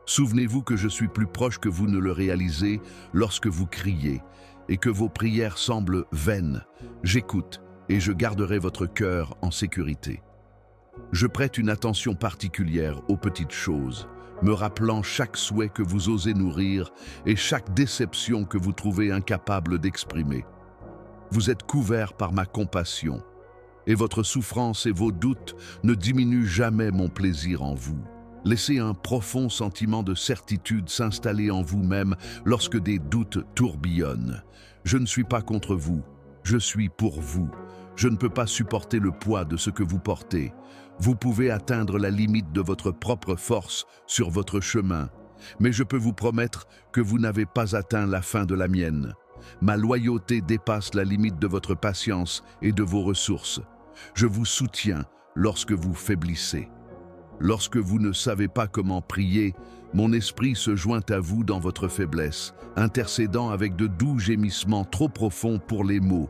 Souvenez-vous que je suis plus proche que vous ne le réalisez lorsque vous criez et que vos prières semblent vaines. J'écoute et je garderai votre cœur en sécurité. Je prête une attention particulière aux petites choses, me rappelant chaque souhait que vous osez nourrir et chaque déception que vous trouvez incapable d'exprimer. Vous êtes couvert par ma compassion, et votre souffrance et vos doutes ne diminuent jamais mon plaisir en vous. Laissez un profond sentiment de certitude s'installer en vous-même lorsque des doutes tourbillonnent. Je ne suis pas contre vous, je suis pour vous. Je ne peux pas supporter le poids de ce que vous portez. Vous pouvez atteindre la limite de votre propre force sur votre chemin, mais je peux vous promettre que vous n'avez pas atteint la fin de la mienne. Ma loyauté dépasse la limite de votre patience et de vos ressources. Je vous soutiens lorsque vous faiblissez. Lorsque vous ne savez pas comment prier, Mon esprit se joint à vous dans votre faiblesse, intercédant avec de doux gémissements trop profonds pour les mots.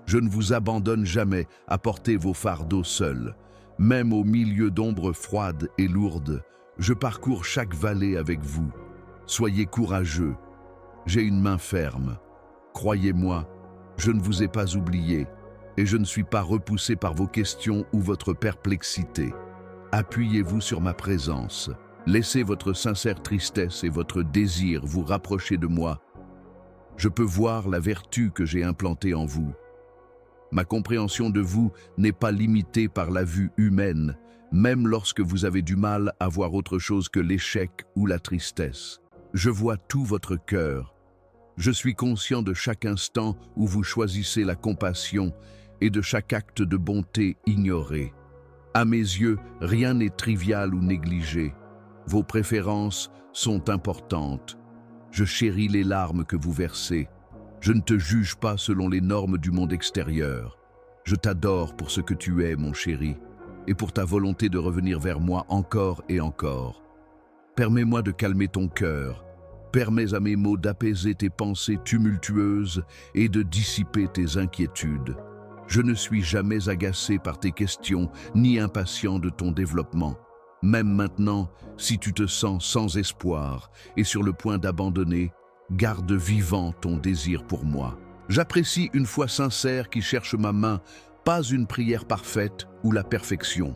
Je ne vous abandonne jamais à porter vos fardeaux seuls. Même au milieu d'ombres froides et lourdes, je parcours chaque vallée avec vous. Soyez courageux. J'ai une main ferme. Croyez-moi, je ne vous ai pas oublié et je ne suis pas repoussé par vos questions ou votre perplexité. Appuyez-vous sur ma présence. Laissez votre sincère tristesse et votre désir vous rapprocher de moi. Je peux voir la vertu que j'ai implantée en vous. Ma compréhension de vous n'est pas limitée par la vue humaine, même lorsque vous avez du mal à voir autre chose que l'échec ou la tristesse. Je vois tout votre cœur. Je suis conscient de chaque instant où vous choisissez la compassion et de chaque acte de bonté ignoré. À mes yeux, rien n'est trivial ou négligé. Vos préférences sont importantes. Je chéris les larmes que vous versez. Je ne te juge pas selon les normes du monde extérieur. Je t'adore pour ce que tu es, mon chéri, et pour ta volonté de revenir vers moi encore et encore. Permets-moi de calmer ton cœur. Permets à mes mots d'apaiser tes pensées tumultueuses et de dissiper tes inquiétudes. Je ne suis jamais agacé par tes questions, ni impatient de ton développement. Même maintenant, si tu te sens sans espoir et sur le point d'abandonner, garde vivant ton désir pour moi. J'apprécie une foi sincère qui cherche ma main, pas une prière parfaite ou la perfection.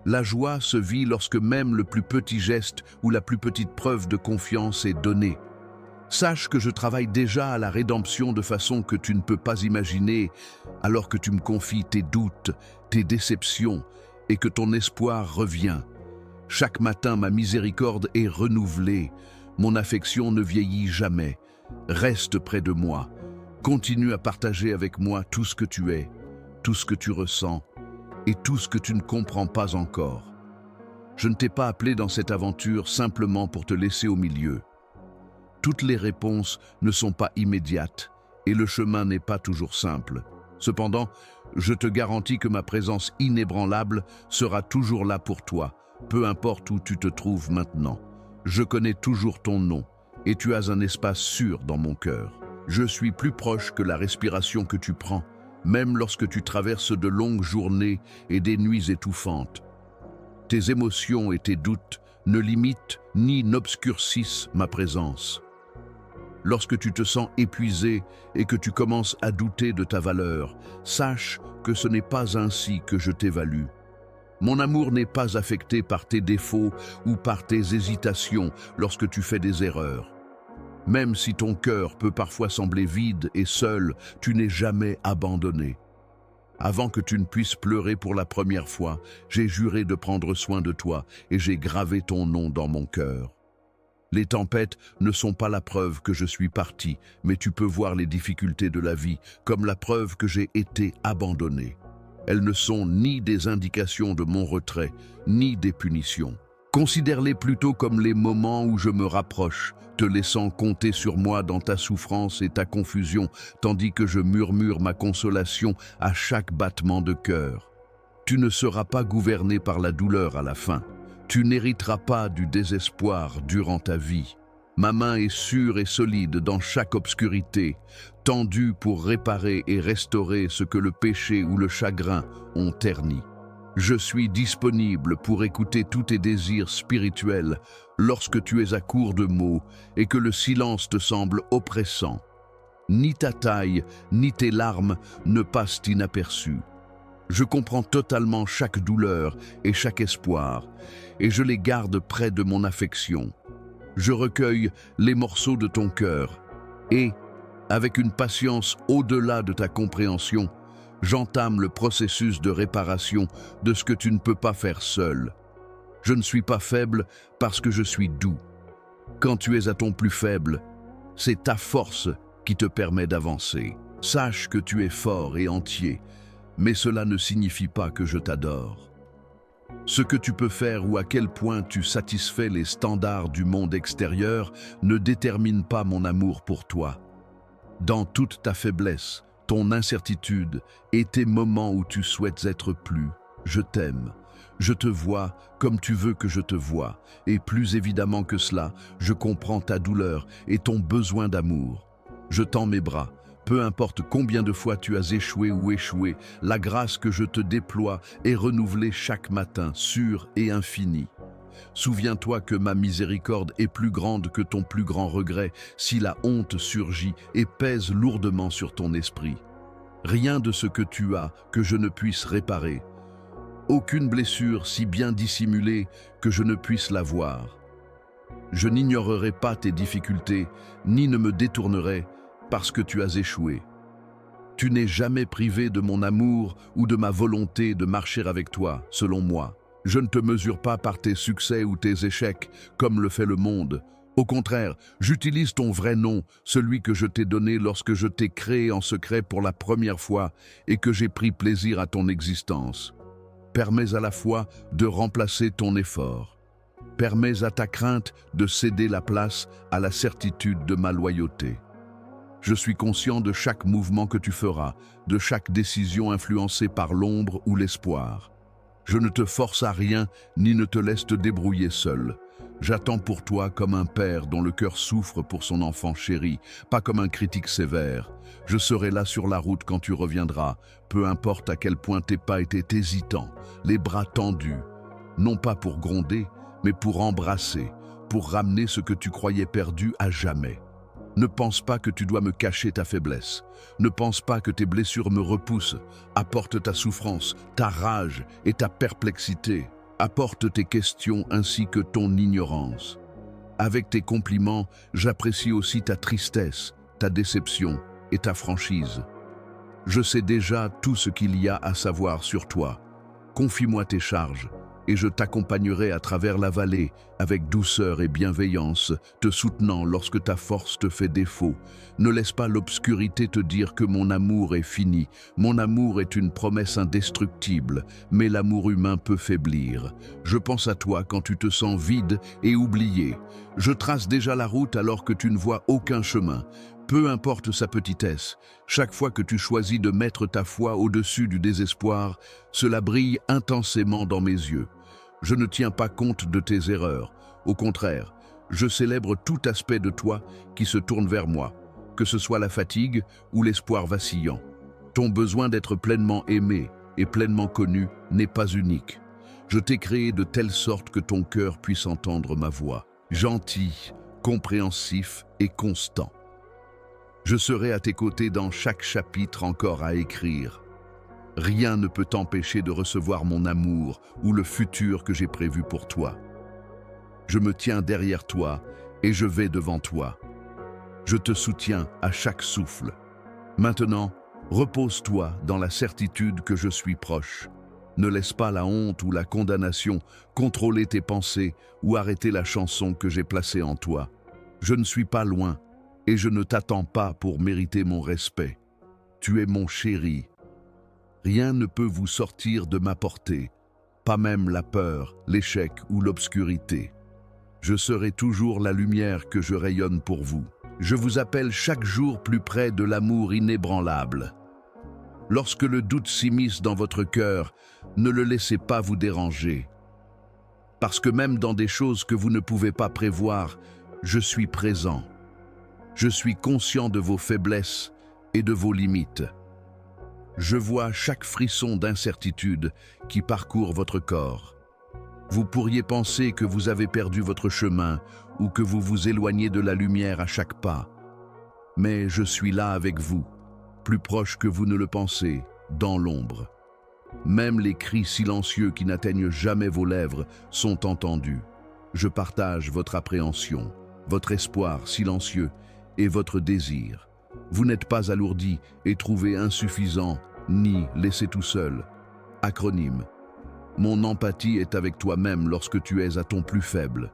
La joie se vit lorsque même le plus petit geste ou la plus petite preuve de confiance est donnée. Sache que je travaille déjà à la rédemption de façon que tu ne peux pas imaginer, alors que tu me confies tes doutes, tes déceptions, et que ton espoir revient. Chaque matin, ma miséricorde est renouvelée. Mon affection ne vieillit jamais. Reste près de moi. Continue à partager avec moi tout ce que tu es, tout ce que tu ressens et tout ce que tu ne comprends pas encore. Je ne t'ai pas appelé dans cette aventure simplement pour te laisser au milieu. Toutes les réponses ne sont pas immédiates et le chemin n'est pas toujours simple. Cependant, je te garantis que ma présence inébranlable sera toujours là pour toi, peu importe où tu te trouves maintenant. Je connais toujours ton nom et tu as un espace sûr dans mon cœur. Je suis plus proche que la respiration que tu prends, même lorsque tu traverses de longues journées et des nuits étouffantes. Tes émotions et tes doutes ne limitent ni n'obscurcissent ma présence. Lorsque tu te sens épuisé et que tu commences à douter de ta valeur, sache que ce n'est pas ainsi que je t'évalue. Mon amour n'est pas affecté par tes défauts ou par tes hésitations lorsque tu fais des erreurs. Même si ton cœur peut parfois sembler vide et seul, tu n'es jamais abandonné. Avant que tu ne puisses pleurer pour la première fois, j'ai juré de prendre soin de toi et j'ai gravé ton nom dans mon cœur. Les tempêtes ne sont pas la preuve que je suis parti, mais tu peux voir les difficultés de la vie comme la preuve que j'ai été abandonné. Elles ne sont ni des indications de mon retrait, ni des punitions. Considère-les plutôt comme les moments où je me rapproche, te laissant compter sur moi dans ta souffrance et ta confusion, tandis que je murmure ma consolation à chaque battement de cœur. Tu ne seras pas gouverné par la douleur à la fin. Tu n'hériteras pas du désespoir durant ta vie. Ma main est sûre et solide dans chaque obscurité, tendue pour réparer et restaurer ce que le péché ou le chagrin ont terni. Je suis disponible pour écouter tous tes désirs spirituels lorsque tu es à court de mots et que le silence te semble oppressant. Ni ta taille, ni tes larmes ne passent inaperçues. Je comprends totalement chaque douleur et chaque espoir, et je les garde près de mon affection. Je recueille les morceaux de ton cœur, et, avec une patience au-delà de ta compréhension, j'entame le processus de réparation de ce que tu ne peux pas faire seul. Je ne suis pas faible parce que je suis doux. Quand tu es à ton plus faible, c'est ta force qui te permet d'avancer. Sache que tu es fort et entier, mais cela ne signifie pas que je t'adore. Ce que tu peux faire ou à quel point tu satisfais les standards du monde extérieur ne détermine pas mon amour pour toi. Dans toute ta faiblesse, ton incertitude et tes moments où tu souhaites être plus, je t'aime. Je te vois comme tu veux que je te voie, et plus évidemment que cela, je comprends ta douleur et ton besoin d'amour. Je tends mes bras. Peu importe combien de fois tu as échoué ou échoué, la grâce que je te déploie est renouvelée chaque matin, sûre et infinie. Souviens-toi que ma miséricorde est plus grande que ton plus grand regret si la honte surgit et pèse lourdement sur ton esprit. Rien de ce que tu as que je ne puisse réparer. Aucune blessure si bien dissimulée que je ne puisse la voir. Je n'ignorerai pas tes difficultés, ni ne me détournerai parce que tu as échoué. Tu n'es jamais privé de mon amour ou de ma volonté de marcher avec toi, selon moi. Je ne te mesure pas par tes succès ou tes échecs, comme le fait le monde. Au contraire, j'utilise ton vrai nom, celui que je t'ai donné lorsque je t'ai créé en secret pour la première fois et que j'ai pris plaisir à ton existence. Permets à la fois de remplacer ton effort. Permets à ta crainte de céder la place à la certitude de ma loyauté. Je suis conscient de chaque mouvement que tu feras, de chaque décision influencée par l'ombre ou l'espoir. Je ne te force à rien ni ne te laisse te débrouiller seul. J'attends pour toi comme un père dont le cœur souffre pour son enfant chéri, pas comme un critique sévère. Je serai là sur la route quand tu reviendras, peu importe à quel point tes pas étaient hésitants, les bras tendus, non pas pour gronder, mais pour embrasser, pour ramener ce que tu croyais perdu à jamais. Ne pense pas que tu dois me cacher ta faiblesse. Ne pense pas que tes blessures me repoussent. Apporte ta souffrance, ta rage et ta perplexité. Apporte tes questions ainsi que ton ignorance. Avec tes compliments, j'apprécie aussi ta tristesse, ta déception et ta franchise. Je sais déjà tout ce qu'il y a à savoir sur toi. Confie-moi tes charges, et je t'accompagnerai à travers la vallée avec douceur et bienveillance, te soutenant lorsque ta force te fait défaut. Ne laisse pas l'obscurité te dire que mon amour est fini. Mon amour est une promesse indestructible, mais l'amour humain peut faiblir. Je pense à toi quand tu te sens vide et oublié. Je trace déjà la route alors que tu ne vois aucun chemin. Peu importe sa petitesse, chaque fois que tu choisis de mettre ta foi au-dessus du désespoir, cela brille intensément dans mes yeux. Je ne tiens pas compte de tes erreurs. Au contraire, je célèbre tout aspect de toi qui se tourne vers moi, que ce soit la fatigue ou l'espoir vacillant. Ton besoin d'être pleinement aimé et pleinement connu n'est pas unique. Je t'ai créé de telle sorte que ton cœur puisse entendre ma voix, gentil, compréhensif et constant. Je serai à tes côtés dans chaque chapitre encore à écrire. Rien ne peut t'empêcher de recevoir mon amour ou le futur que j'ai prévu pour toi. Je me tiens derrière toi et je vais devant toi. Je te soutiens à chaque souffle. Maintenant, repose-toi dans la certitude que je suis proche. Ne laisse pas la honte ou la condamnation contrôler tes pensées ou arrêter la chanson que j'ai placée en toi. Je ne suis pas loin. Et je ne t'attends pas pour mériter mon respect. Tu es mon chéri. Rien ne peut vous sortir de ma portée, pas même la peur, l'échec ou l'obscurité. Je serai toujours la lumière que je rayonne pour vous. Je vous appelle chaque jour plus près de l'amour inébranlable. Lorsque le doute s'immisce dans votre cœur, ne le laissez pas vous déranger. Parce que même dans des choses que vous ne pouvez pas prévoir, je suis présent. Je suis conscient de vos faiblesses et de vos limites. Je vois chaque frisson d'incertitude qui parcourt votre corps. Vous pourriez penser que vous avez perdu votre chemin ou que vous vous éloignez de la lumière à chaque pas. Mais je suis là avec vous, plus proche que vous ne le pensez, dans l'ombre. Même les cris silencieux qui n'atteignent jamais vos lèvres sont entendus. Je partage votre appréhension, votre espoir silencieux, et votre désir. Vous n'êtes pas alourdi et trouvé insuffisant, ni laissé tout seul. Acronyme. Mon empathie est avec toi-même lorsque tu es à ton plus faible.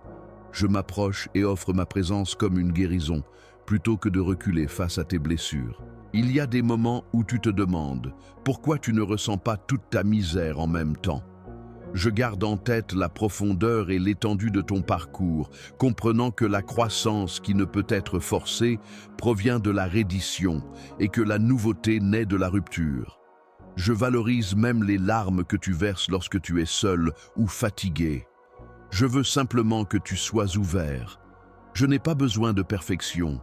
Je m'approche et offre ma présence comme une guérison, plutôt que de reculer face à tes blessures. Il y a des moments où tu te demandes pourquoi tu ne ressens pas toute ta misère en même temps. Je garde en tête la profondeur et l'étendue de ton parcours, comprenant que la croissance qui ne peut être forcée provient de la reddition et que la nouveauté naît de la rupture. Je valorise même les larmes que tu verses lorsque tu es seul ou fatigué. Je veux simplement que tu sois ouvert. Je n'ai pas besoin de perfection.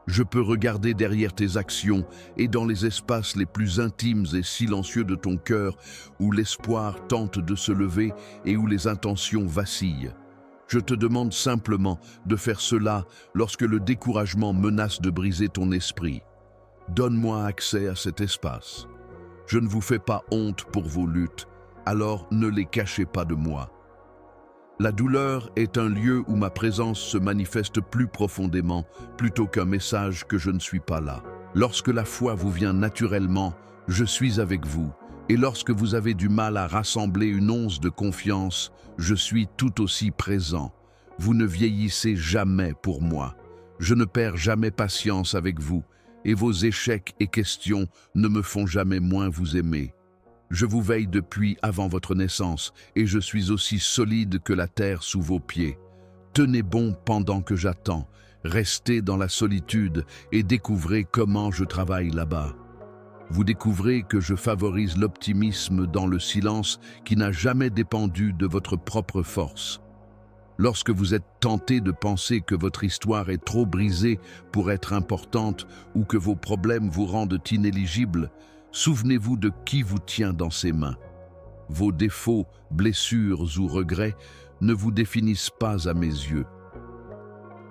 Je peux regarder derrière tes actions et dans les espaces les plus intimes et silencieux de ton cœur où l'espoir tente de se lever et où les intentions vacillent. Je te demande simplement de faire cela lorsque le découragement menace de briser ton esprit. Donne-moi accès à cet espace. Je ne vous fais pas honte pour vos luttes, alors ne les cachez pas de moi. La douleur est un lieu où ma présence se manifeste plus profondément, plutôt qu'un message que je ne suis pas là. Lorsque la foi vous vient naturellement, je suis avec vous, et lorsque vous avez du mal à rassembler une once de confiance, je suis tout aussi présent. Vous ne vieillissez jamais pour moi. Je ne perds jamais patience avec vous, et vos échecs et questions ne me font jamais moins vous aimer. Je vous veille depuis avant votre naissance, et je suis aussi solide que la terre sous vos pieds. Tenez bon pendant que j'attends, restez dans la solitude et découvrez comment je travaille là-bas. Vous découvrez que je favorise l'optimisme dans le silence qui n'a jamais dépendu de votre propre force. Lorsque vous êtes tenté de penser que votre histoire est trop brisée pour être importante ou que vos problèmes vous rendent inéligible, souvenez-vous de qui vous tient dans ses mains. Vos défauts, blessures ou regrets ne vous définissent pas à mes yeux.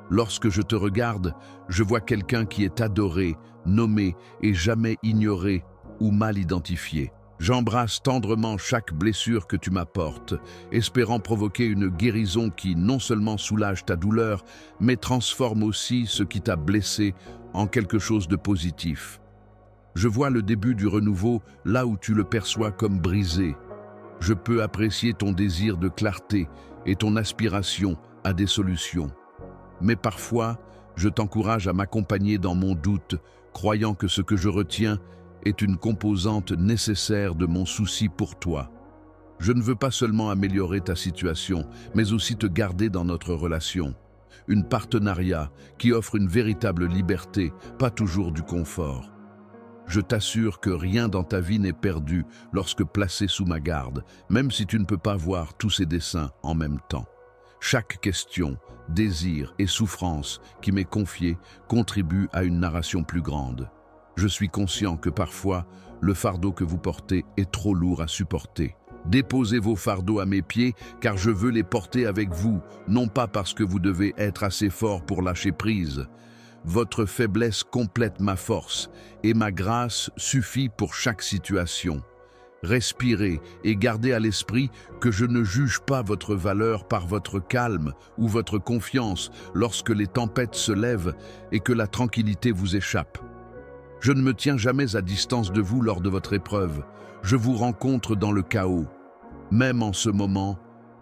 Lorsque je te regarde, je vois quelqu'un qui est adoré, nommé et jamais ignoré ou mal identifié. J'embrasse tendrement chaque blessure que tu m'apportes, espérant provoquer une guérison qui non seulement soulage ta douleur, mais transforme aussi ce qui t'a blessé en quelque chose de positif. Je vois le début du renouveau là où tu le perçois comme brisé. Je peux apprécier ton désir de clarté et ton aspiration à des solutions. Mais parfois, je t'encourage à m'accompagner dans mon doute, croyant que ce que je retiens est une composante nécessaire de mon souci pour toi. Je ne veux pas seulement améliorer ta situation, mais aussi te garder dans notre relation. Une partenariat qui offre une véritable liberté, pas toujours du confort. Je t'assure que rien dans ta vie n'est perdu lorsque placé sous ma garde, même si tu ne peux pas voir tous ces dessins en même temps. Chaque question, désir et souffrance qui m'est confiée contribue à une narration plus grande. Je suis conscient que parfois, le fardeau que vous portez est trop lourd à supporter. Déposez vos fardeaux à mes pieds, car je veux les porter avec vous, non pas parce que vous devez être assez fort pour lâcher prise. Votre faiblesse complète ma force, et ma grâce suffit pour chaque situation. Respirez et gardez à l'esprit que je ne juge pas votre valeur par votre calme ou votre confiance lorsque les tempêtes se lèvent et que la tranquillité vous échappe. Je ne me tiens jamais à distance de vous lors de votre épreuve. Je vous rencontre dans le chaos. Même en ce moment,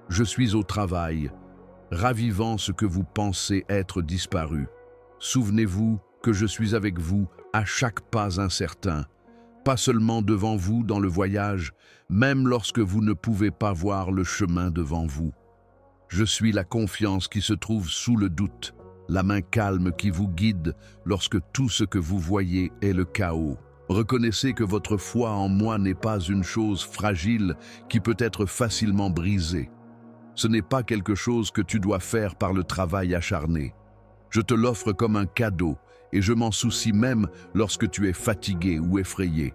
je suis au travail, ravivant ce que vous pensez être disparu. Souvenez-vous que je suis avec vous à chaque pas incertain, pas seulement devant vous dans le voyage, même lorsque vous ne pouvez pas voir le chemin devant vous. Je suis la confiance qui se trouve sous le doute, la main calme qui vous guide lorsque tout ce que vous voyez est le chaos. Reconnaissez que votre foi en moi n'est pas une chose fragile qui peut être facilement brisée. Ce n'est pas quelque chose que tu dois faire par le travail acharné. Je te l'offre comme un cadeau et je m'en soucie même lorsque tu es fatigué ou effrayé.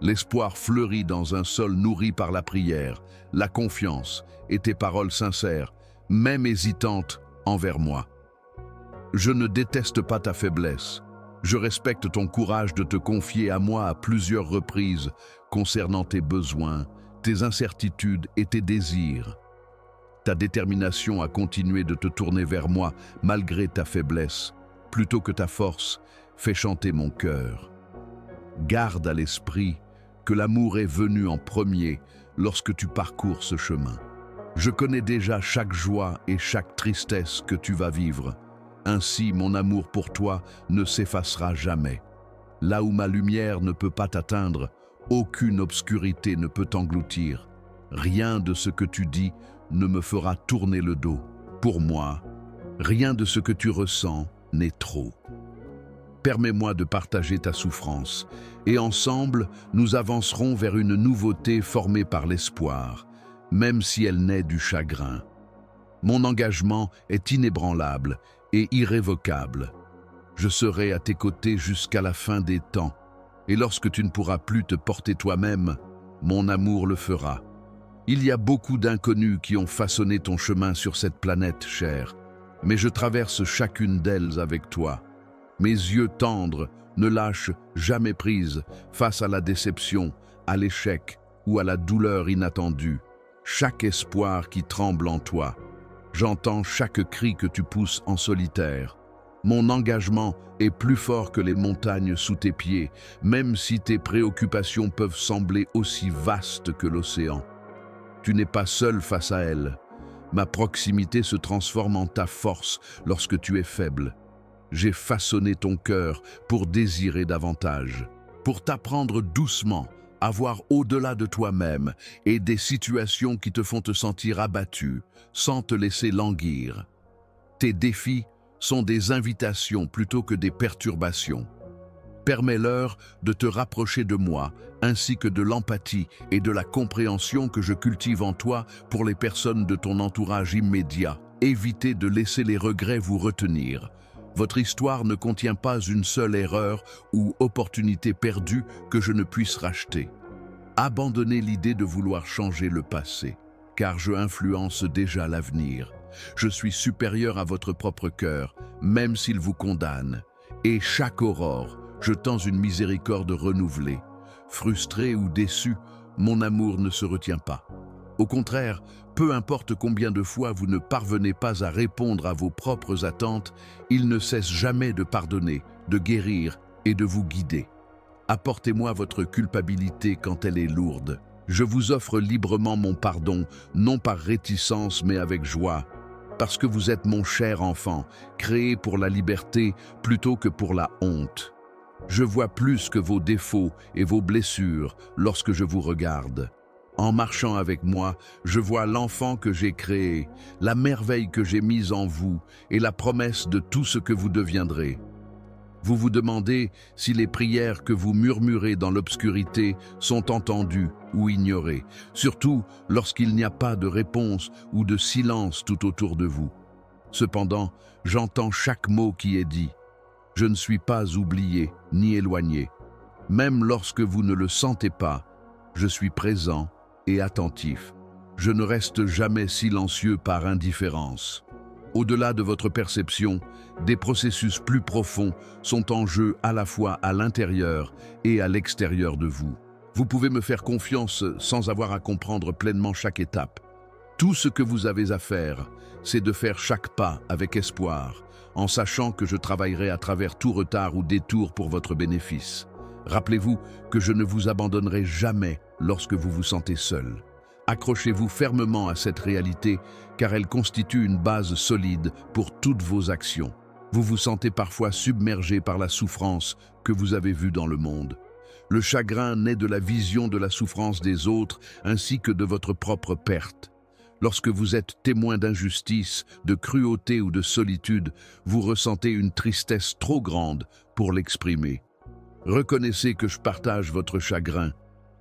L'espoir fleurit dans un sol nourri par la prière, la confiance et tes paroles sincères, même hésitantes envers moi. Je ne déteste pas ta faiblesse. Je respecte ton courage de te confier à moi à plusieurs reprises concernant tes besoins, tes incertitudes et tes désirs. Ta détermination à continuer de te tourner vers moi malgré ta faiblesse, plutôt que ta force, fait chanter mon cœur. Garde à l'esprit que l'amour est venu en premier lorsque tu parcours ce chemin. Je connais déjà chaque joie et chaque tristesse que tu vas vivre. Ainsi, mon amour pour toi ne s'effacera jamais. Là où ma lumière ne peut pas t'atteindre, aucune obscurité ne peut t'engloutir. Rien de ce que tu dis ne me fera tourner le dos. Pour moi, rien de ce que tu ressens n'est trop. permets-moi de partager ta souffrance, et ensemble, nous avancerons vers une nouveauté formée par l'espoir, même si elle naît du chagrin. Mon engagement est inébranlable et irrévocable. Je serai à tes côtés jusqu'à la fin des temps, et lorsque tu ne pourras plus te porter toi-même, mon amour le fera. Il y a beaucoup d'inconnus qui ont façonné ton chemin sur cette planète chère, mais je traverse chacune d'elles avec toi. Mes yeux tendres ne lâchent jamais prise face à la déception, à l'échec ou à la douleur inattendue. Chaque espoir qui tremble en toi. J'entends chaque cri que tu pousses en solitaire. Mon engagement est plus fort que les montagnes sous tes pieds, même si tes préoccupations peuvent sembler aussi vastes que l'océan. Tu n'es pas seul face à elles. Ma proximité se transforme en ta force lorsque tu es faible. J'ai façonné ton cœur pour désirer davantage, pour t'apprendre doucement à voir au-delà de toi-même et des situations qui te font te sentir abattu, sans te laisser languir. Tes défis sont des invitations plutôt que des perturbations. Permets-leur de te rapprocher de moi, ainsi que de l'empathie et de la compréhension que je cultive en toi pour les personnes de ton entourage immédiat. Évitez de laisser les regrets vous retenir. Votre histoire ne contient pas une seule erreur ou opportunité perdue que je ne puisse racheter. Abandonnez l'idée de vouloir changer le passé, car je influence déjà l'avenir. Je suis supérieur à votre propre cœur, même s'il vous condamne. Et chaque aurore, je tends une miséricorde renouvelée. Frustré ou déçu, mon amour ne se retient pas. Au contraire, peu importe combien de fois vous ne parvenez pas à répondre à vos propres attentes, il ne cesse jamais de pardonner, de guérir et de vous guider. Apportez-moi votre culpabilité quand elle est lourde. Je vous offre librement mon pardon, non par réticence mais avec joie, parce que vous êtes mon cher enfant, créé pour la liberté plutôt que pour la honte. Je vois plus que vos défauts et vos blessures lorsque je vous regarde. En marchant avec moi, je vois l'enfant que j'ai créé, la merveille que j'ai mise en vous et la promesse de tout ce que vous deviendrez. Vous vous demandez si les prières que vous murmurez dans l'obscurité sont entendues ou ignorées, surtout lorsqu'il n'y a pas de réponse ou de silence tout autour de vous. Cependant, j'entends chaque mot qui est dit. Je ne suis pas oublié ni éloigné. Même lorsque vous ne le sentez pas, je suis présent et attentif. Je ne reste jamais silencieux par indifférence. Au-delà de votre perception, des processus plus profonds sont en jeu à la fois à l'intérieur et à l'extérieur de vous. Vous pouvez me faire confiance sans avoir à comprendre pleinement chaque étape. Tout ce que vous avez à faire, c'est de faire chaque pas avec espoir, en sachant que je travaillerai à travers tout retard ou détour pour votre bénéfice. Rappelez-vous que je ne vous abandonnerai jamais lorsque vous vous sentez seul. Accrochez-vous fermement à cette réalité car elle constitue une base solide pour toutes vos actions. Vous vous sentez parfois submergé par la souffrance que vous avez vue dans le monde. Le chagrin naît de la vision de la souffrance des autres ainsi que de votre propre perte. Lorsque vous êtes témoin d'injustice, de cruauté ou de solitude, vous ressentez une tristesse trop grande pour l'exprimer. Reconnaissez que je partage votre chagrin.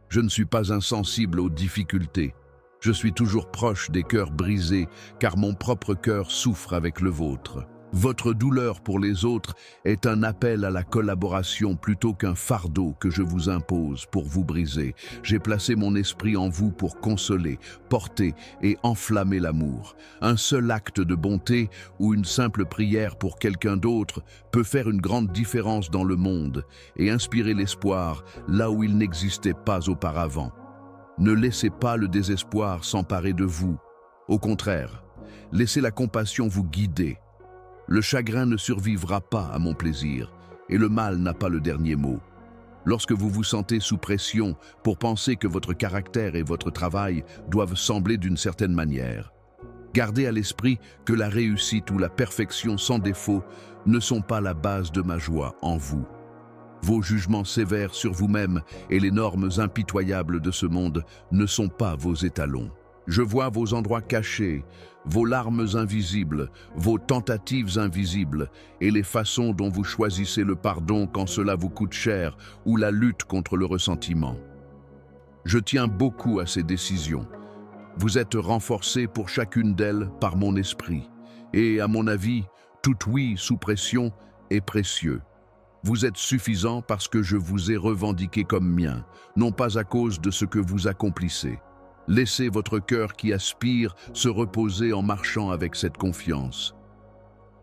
Je ne suis pas insensible aux difficultés. Je suis toujours proche des cœurs brisés, car mon propre cœur souffre avec le vôtre. Votre douleur pour les autres est un appel à la collaboration plutôt qu'un fardeau que je vous impose pour vous briser. J'ai placé mon esprit en vous pour consoler, porter et enflammer l'amour. Un seul acte de bonté ou une simple prière pour quelqu'un d'autre peut faire une grande différence dans le monde et inspirer l'espoir là où il n'existait pas auparavant. Ne laissez pas le désespoir s'emparer de vous. Au contraire, laissez la compassion vous guider. Le chagrin ne survivra pas à mon plaisir, et le mal n'a pas le dernier mot. Lorsque vous vous sentez sous pression pour penser que votre caractère et votre travail doivent sembler d'une certaine manière, gardez à l'esprit que la réussite ou la perfection sans défaut ne sont pas la base de ma joie en vous. Vos jugements sévères sur vous-même et les normes impitoyables de ce monde ne sont pas vos étalons. Je vois vos endroits cachés, vos larmes invisibles, vos tentatives invisibles et les façons dont vous choisissez le pardon quand cela vous coûte cher ou la lutte contre le ressentiment. Je tiens beaucoup à ces décisions. Vous êtes renforcés pour chacune d'elles par mon esprit. Et à mon avis, tout oui sous pression est précieux. Vous êtes suffisant parce que je vous ai revendiqué comme mien, non pas à cause de ce que vous accomplissez. Laissez votre cœur qui aspire se reposer en marchant avec cette confiance.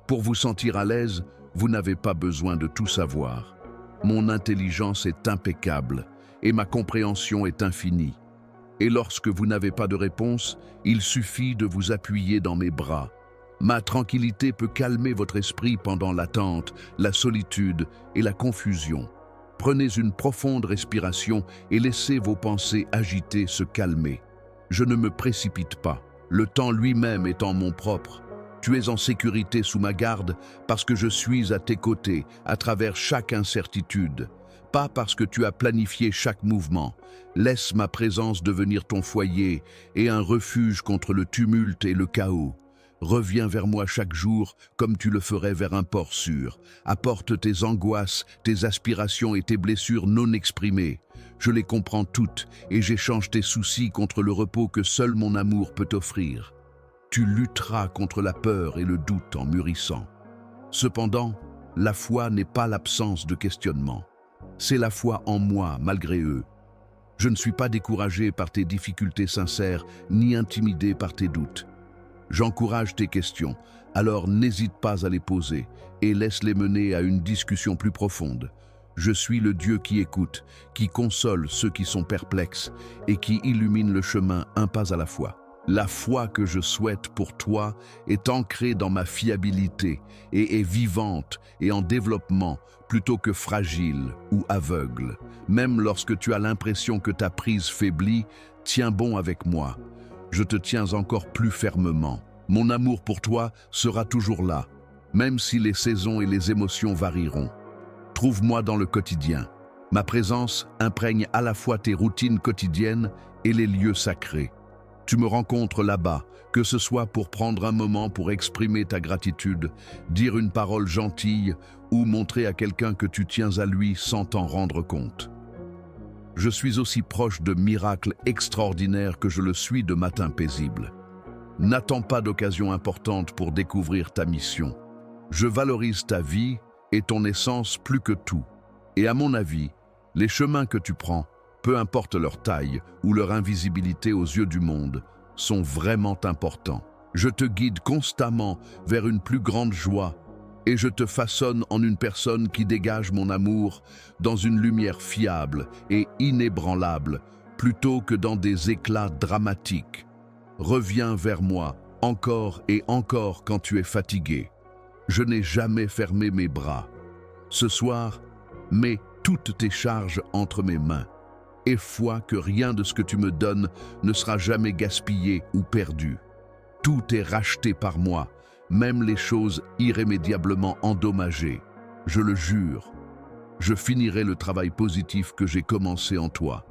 Pour vous sentir à l'aise, vous n'avez pas besoin de tout savoir. Mon intelligence est impeccable et ma compréhension est infinie. Et lorsque vous n'avez pas de réponse, il suffit de vous appuyer dans mes bras. Ma tranquillité peut calmer votre esprit pendant l'attente, la solitude et la confusion. Prenez une profonde respiration et laissez vos pensées agitées se calmer. Je ne me précipite pas, le temps lui-même étant mon propre. Tu es en sécurité sous ma garde parce que je suis à tes côtés à travers chaque incertitude. Pas parce que tu as planifié chaque mouvement. Laisse ma présence devenir ton foyer et un refuge contre le tumulte et le chaos. Reviens vers moi chaque jour comme tu le ferais vers un port sûr. Apporte tes angoisses, tes aspirations et tes blessures non exprimées. Je les comprends toutes et j'échange tes soucis contre le repos que seul mon amour peut offrir. Tu lutteras contre la peur et le doute en mûrissant. Cependant, la foi n'est pas l'absence de questionnement. C'est la foi en moi malgré eux. Je ne suis pas découragé par tes difficultés sincères ni intimidé par tes doutes. J'encourage tes questions, alors n'hésite pas à les poser et laisse-les mener à une discussion plus profonde. Je suis le Dieu qui écoute, qui console ceux qui sont perplexes et qui illumine le chemin un pas à la fois. La foi que je souhaite pour toi est ancrée dans ma fiabilité et est vivante et en développement plutôt que fragile ou aveugle. Même lorsque tu as l'impression que ta prise faiblit, tiens bon avec moi. Je te tiens encore plus fermement. Mon amour pour toi sera toujours là, même si les saisons et les émotions varieront. Trouve-moi dans le quotidien. Ma présence imprègne à la fois tes routines quotidiennes et les lieux sacrés. Tu me rencontres là-bas, que ce soit pour prendre un moment pour exprimer ta gratitude, dire une parole gentille ou montrer à quelqu'un que tu tiens à lui sans t'en rendre compte. Je suis aussi proche de miracles extraordinaires que je le suis de matins paisibles. N'attends pas d'occasion importante pour découvrir ta mission. Je valorise ta vie et ton essence plus que tout. Et à mon avis, les chemins que tu prends, peu importe leur taille ou leur invisibilité aux yeux du monde, sont vraiment importants. Je te guide constamment vers une plus grande joie et je te façonne en une personne qui dégage mon amour dans une lumière fiable et inébranlable, plutôt que dans des éclats dramatiques. Reviens vers moi, encore et encore quand tu es fatigué. Je n'ai jamais fermé mes bras. Ce soir, mets toutes tes charges entre mes mains. Et foi que rien de ce que tu me donnes ne sera jamais gaspillé ou perdu. Tout est racheté par moi, même les choses irrémédiablement endommagées. Je le jure, je finirai le travail positif que j'ai commencé en toi.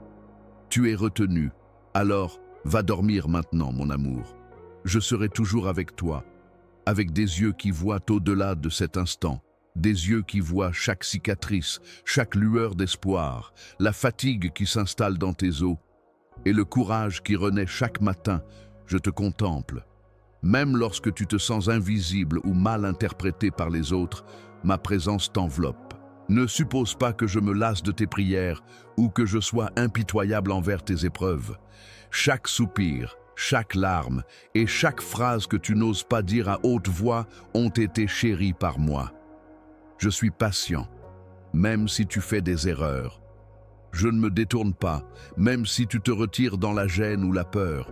Tu es retenu, alors va dormir maintenant, mon amour. Je serai toujours avec toi, avec des yeux qui voient au-delà de cet instant, des yeux qui voient chaque cicatrice, chaque lueur d'espoir, la fatigue qui s'installe dans tes os et le courage qui renaît chaque matin. Je te contemple. Même lorsque tu te sens invisible ou mal interprété par les autres, ma présence t'enveloppe. Ne suppose pas que je me lasse de tes prières ou que je sois impitoyable envers tes épreuves. Chaque soupir, chaque larme et chaque phrase que tu n'oses pas dire à haute voix ont été chéries par moi. Je suis patient, même si tu fais des erreurs. Je ne me détourne pas, même si tu te retires dans la gêne ou la peur.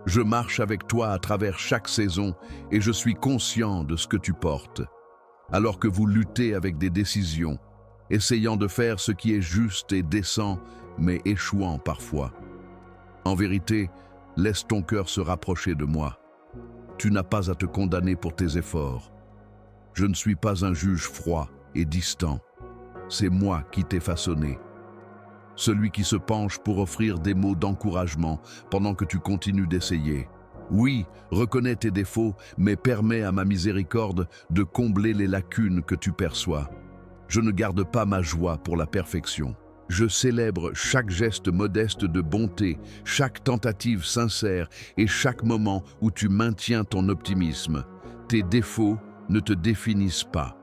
Je marche avec toi à travers chaque saison et je suis conscient de ce que tu portes. Alors que vous luttez avec des décisions, essayant de faire ce qui est juste et décent, mais échouant parfois. En vérité, laisse ton cœur se rapprocher de moi. Tu n'as pas à te condamner pour tes efforts. Je ne suis pas un juge froid et distant. C'est moi qui t'ai façonné. celui qui se penche pour offrir des mots d'encouragement pendant que tu continues d'essayer. Oui, reconnais tes défauts, mais permets à ma miséricorde de combler les lacunes que tu perçois. Je ne garde pas ma joie pour la perfection. Je célèbre chaque geste modeste de bonté, chaque tentative sincère et chaque moment où tu maintiens ton optimisme. Tes défauts ne te définissent pas.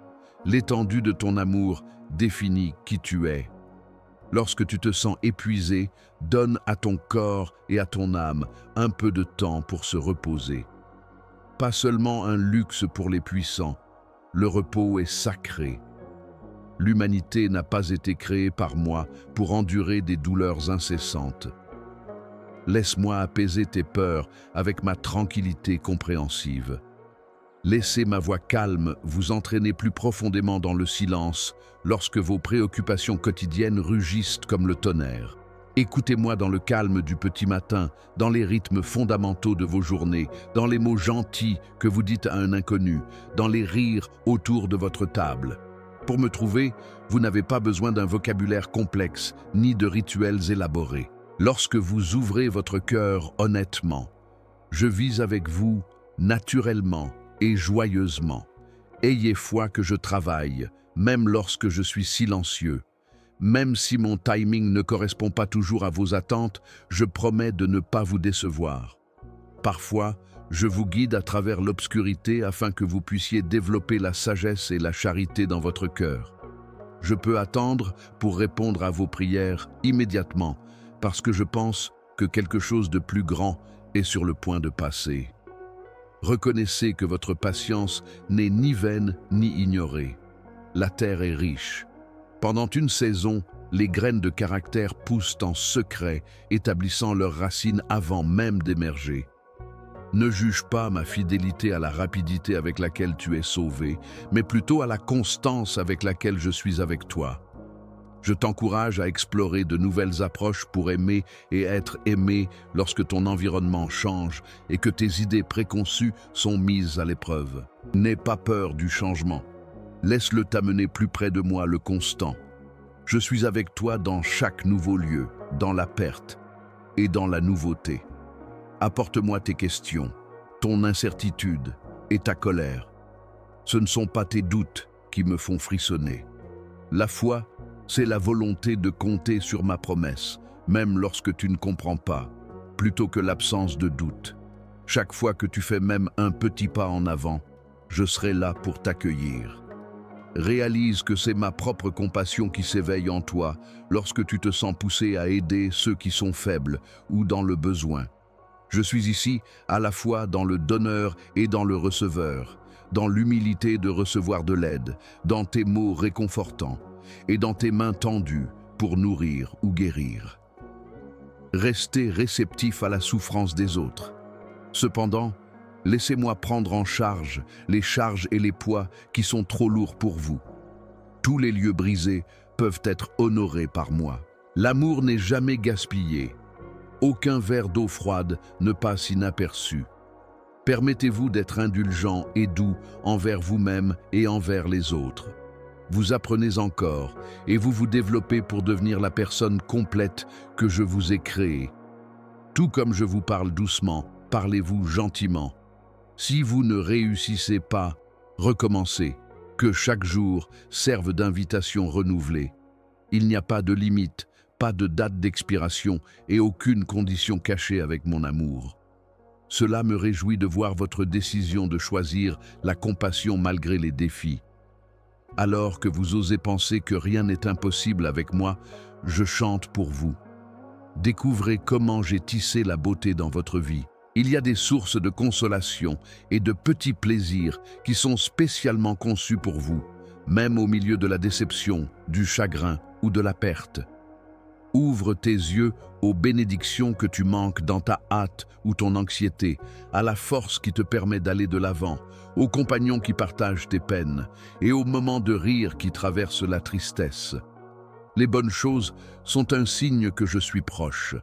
L'étendue de ton amour définit qui tu es. Lorsque tu te sens épuisé, donne à ton corps et à ton âme un peu de temps pour se reposer. Pas seulement un luxe pour les puissants, le repos est sacré. L'humanité n'a pas été créée par moi pour endurer des douleurs incessantes. Laisse-moi apaiser tes peurs avec ma tranquillité compréhensive. Laissez ma voix calme vous entraîner plus profondément dans le silence lorsque vos préoccupations quotidiennes rugissent comme le tonnerre. Écoutez-moi dans le calme du petit matin, dans les rythmes fondamentaux de vos journées, dans les mots gentils que vous dites à un inconnu, dans les rires autour de votre table. Pour me trouver, vous n'avez pas besoin d'un vocabulaire complexe ni de rituels élaborés. Lorsque vous ouvrez votre cœur honnêtement, je vis avec vous naturellement et joyeusement. Ayez foi que je travaille, même lorsque je suis silencieux. Même si mon timing ne correspond pas toujours à vos attentes, je promets de ne pas vous décevoir. Parfois, je vous guide à travers l'obscurité afin que vous puissiez développer la sagesse et la charité dans votre cœur. Je peux attendre pour répondre à vos prières immédiatement, parce que je pense que quelque chose de plus grand est sur le point de passer. Reconnaissez que votre patience n'est ni vaine ni ignorée. La terre est riche. Pendant une saison, les graines de caractère poussent en secret, établissant leurs racines avant même d'émerger. Ne juge pas ma fidélité à la rapidité avec laquelle tu es sauvé, mais plutôt à la constance avec laquelle je suis avec toi. Je t'encourage à explorer de nouvelles approches pour aimer et être aimé lorsque ton environnement change et que tes idées préconçues sont mises à l'épreuve. N'aie pas peur du changement. Laisse-le t'amener plus près de moi, le constant. Je suis avec toi dans chaque nouveau lieu, dans la perte et dans la nouveauté. Apporte-moi tes questions, ton incertitude et ta colère. Ce ne sont pas tes doutes qui me font frissonner. La foi, c'est la volonté de compter sur ma promesse, même lorsque tu ne comprends pas, plutôt que l'absence de doute. Chaque fois que tu fais même un petit pas en avant, je serai là pour t'accueillir. Réalise que c'est ma propre compassion qui s'éveille en toi lorsque tu te sens poussé à aider ceux qui sont faibles ou dans le besoin. Je suis ici à la fois dans le donneur et dans le receveur, dans l'humilité de recevoir de l'aide, dans tes mots réconfortants et dans tes mains tendues pour nourrir ou guérir. Restez réceptif à la souffrance des autres. Cependant, laissez-moi prendre en charge les charges et les poids qui sont trop lourds pour vous. Tous les lieux brisés peuvent être honorés par moi. L'amour n'est jamais gaspillé. Aucun verre d'eau froide ne passe inaperçu. Permettez-vous d'être indulgent et doux envers vous-même et envers les autres. Vous apprenez encore et vous vous développez pour devenir la personne complète que je vous ai créée. Tout comme je vous parle doucement, parlez-vous gentiment. Si vous ne réussissez pas, recommencez. Que chaque jour serve d'invitation renouvelée. Il n'y a pas de limite, pas de date d'expiration et aucune condition cachée avec mon amour. Cela me réjouit de voir votre décision de choisir la compassion malgré les défis. Alors que vous osez penser que rien n'est impossible avec moi, je chante pour vous. Découvrez comment j'ai tissé la beauté dans votre vie. Il y a des sources de consolation et de petits plaisirs qui sont spécialement conçus pour vous, même au milieu de la déception, du chagrin ou de la perte. Ouvre tes yeux aux bénédictions que tu manques dans ta hâte ou ton anxiété, à la force qui te permet d'aller de l'avant, aux compagnons qui partagent tes peines et aux moments de rire qui traversent la tristesse. Les bonnes choses sont un signe que je suis proche.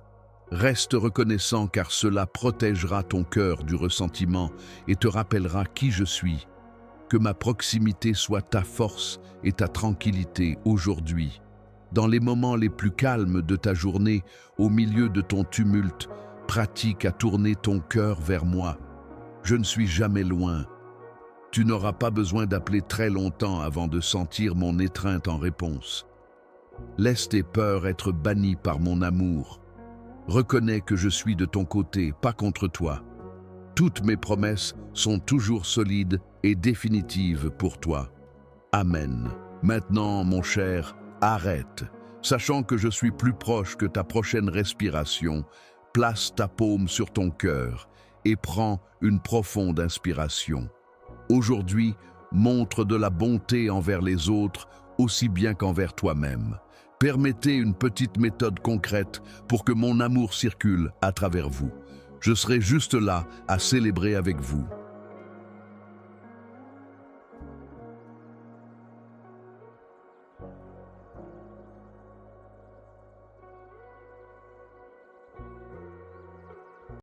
Reste reconnaissant car cela protégera ton cœur du ressentiment et te rappellera qui je suis. Que ma proximité soit ta force et ta tranquillité aujourd'hui. Dans les moments les plus calmes de ta journée, au milieu de ton tumulte, pratique à tourner ton cœur vers moi. Je ne suis jamais loin. Tu n'auras pas besoin d'appeler très longtemps avant de sentir mon étreinte en réponse. Laisse tes peurs être bannies par mon amour. Reconnais que je suis de ton côté, pas contre toi. Toutes mes promesses sont toujours solides et définitives pour toi. Amen. Maintenant, mon cher, arrête. Sachant que je suis plus proche que ta prochaine respiration, place ta paume sur ton cœur et prends une profonde inspiration. Aujourd'hui, montre de la bonté envers les autres aussi bien qu'envers toi-même. Permettez une petite méthode concrète pour que mon amour circule à travers vous. Je serai juste là à célébrer avec vous.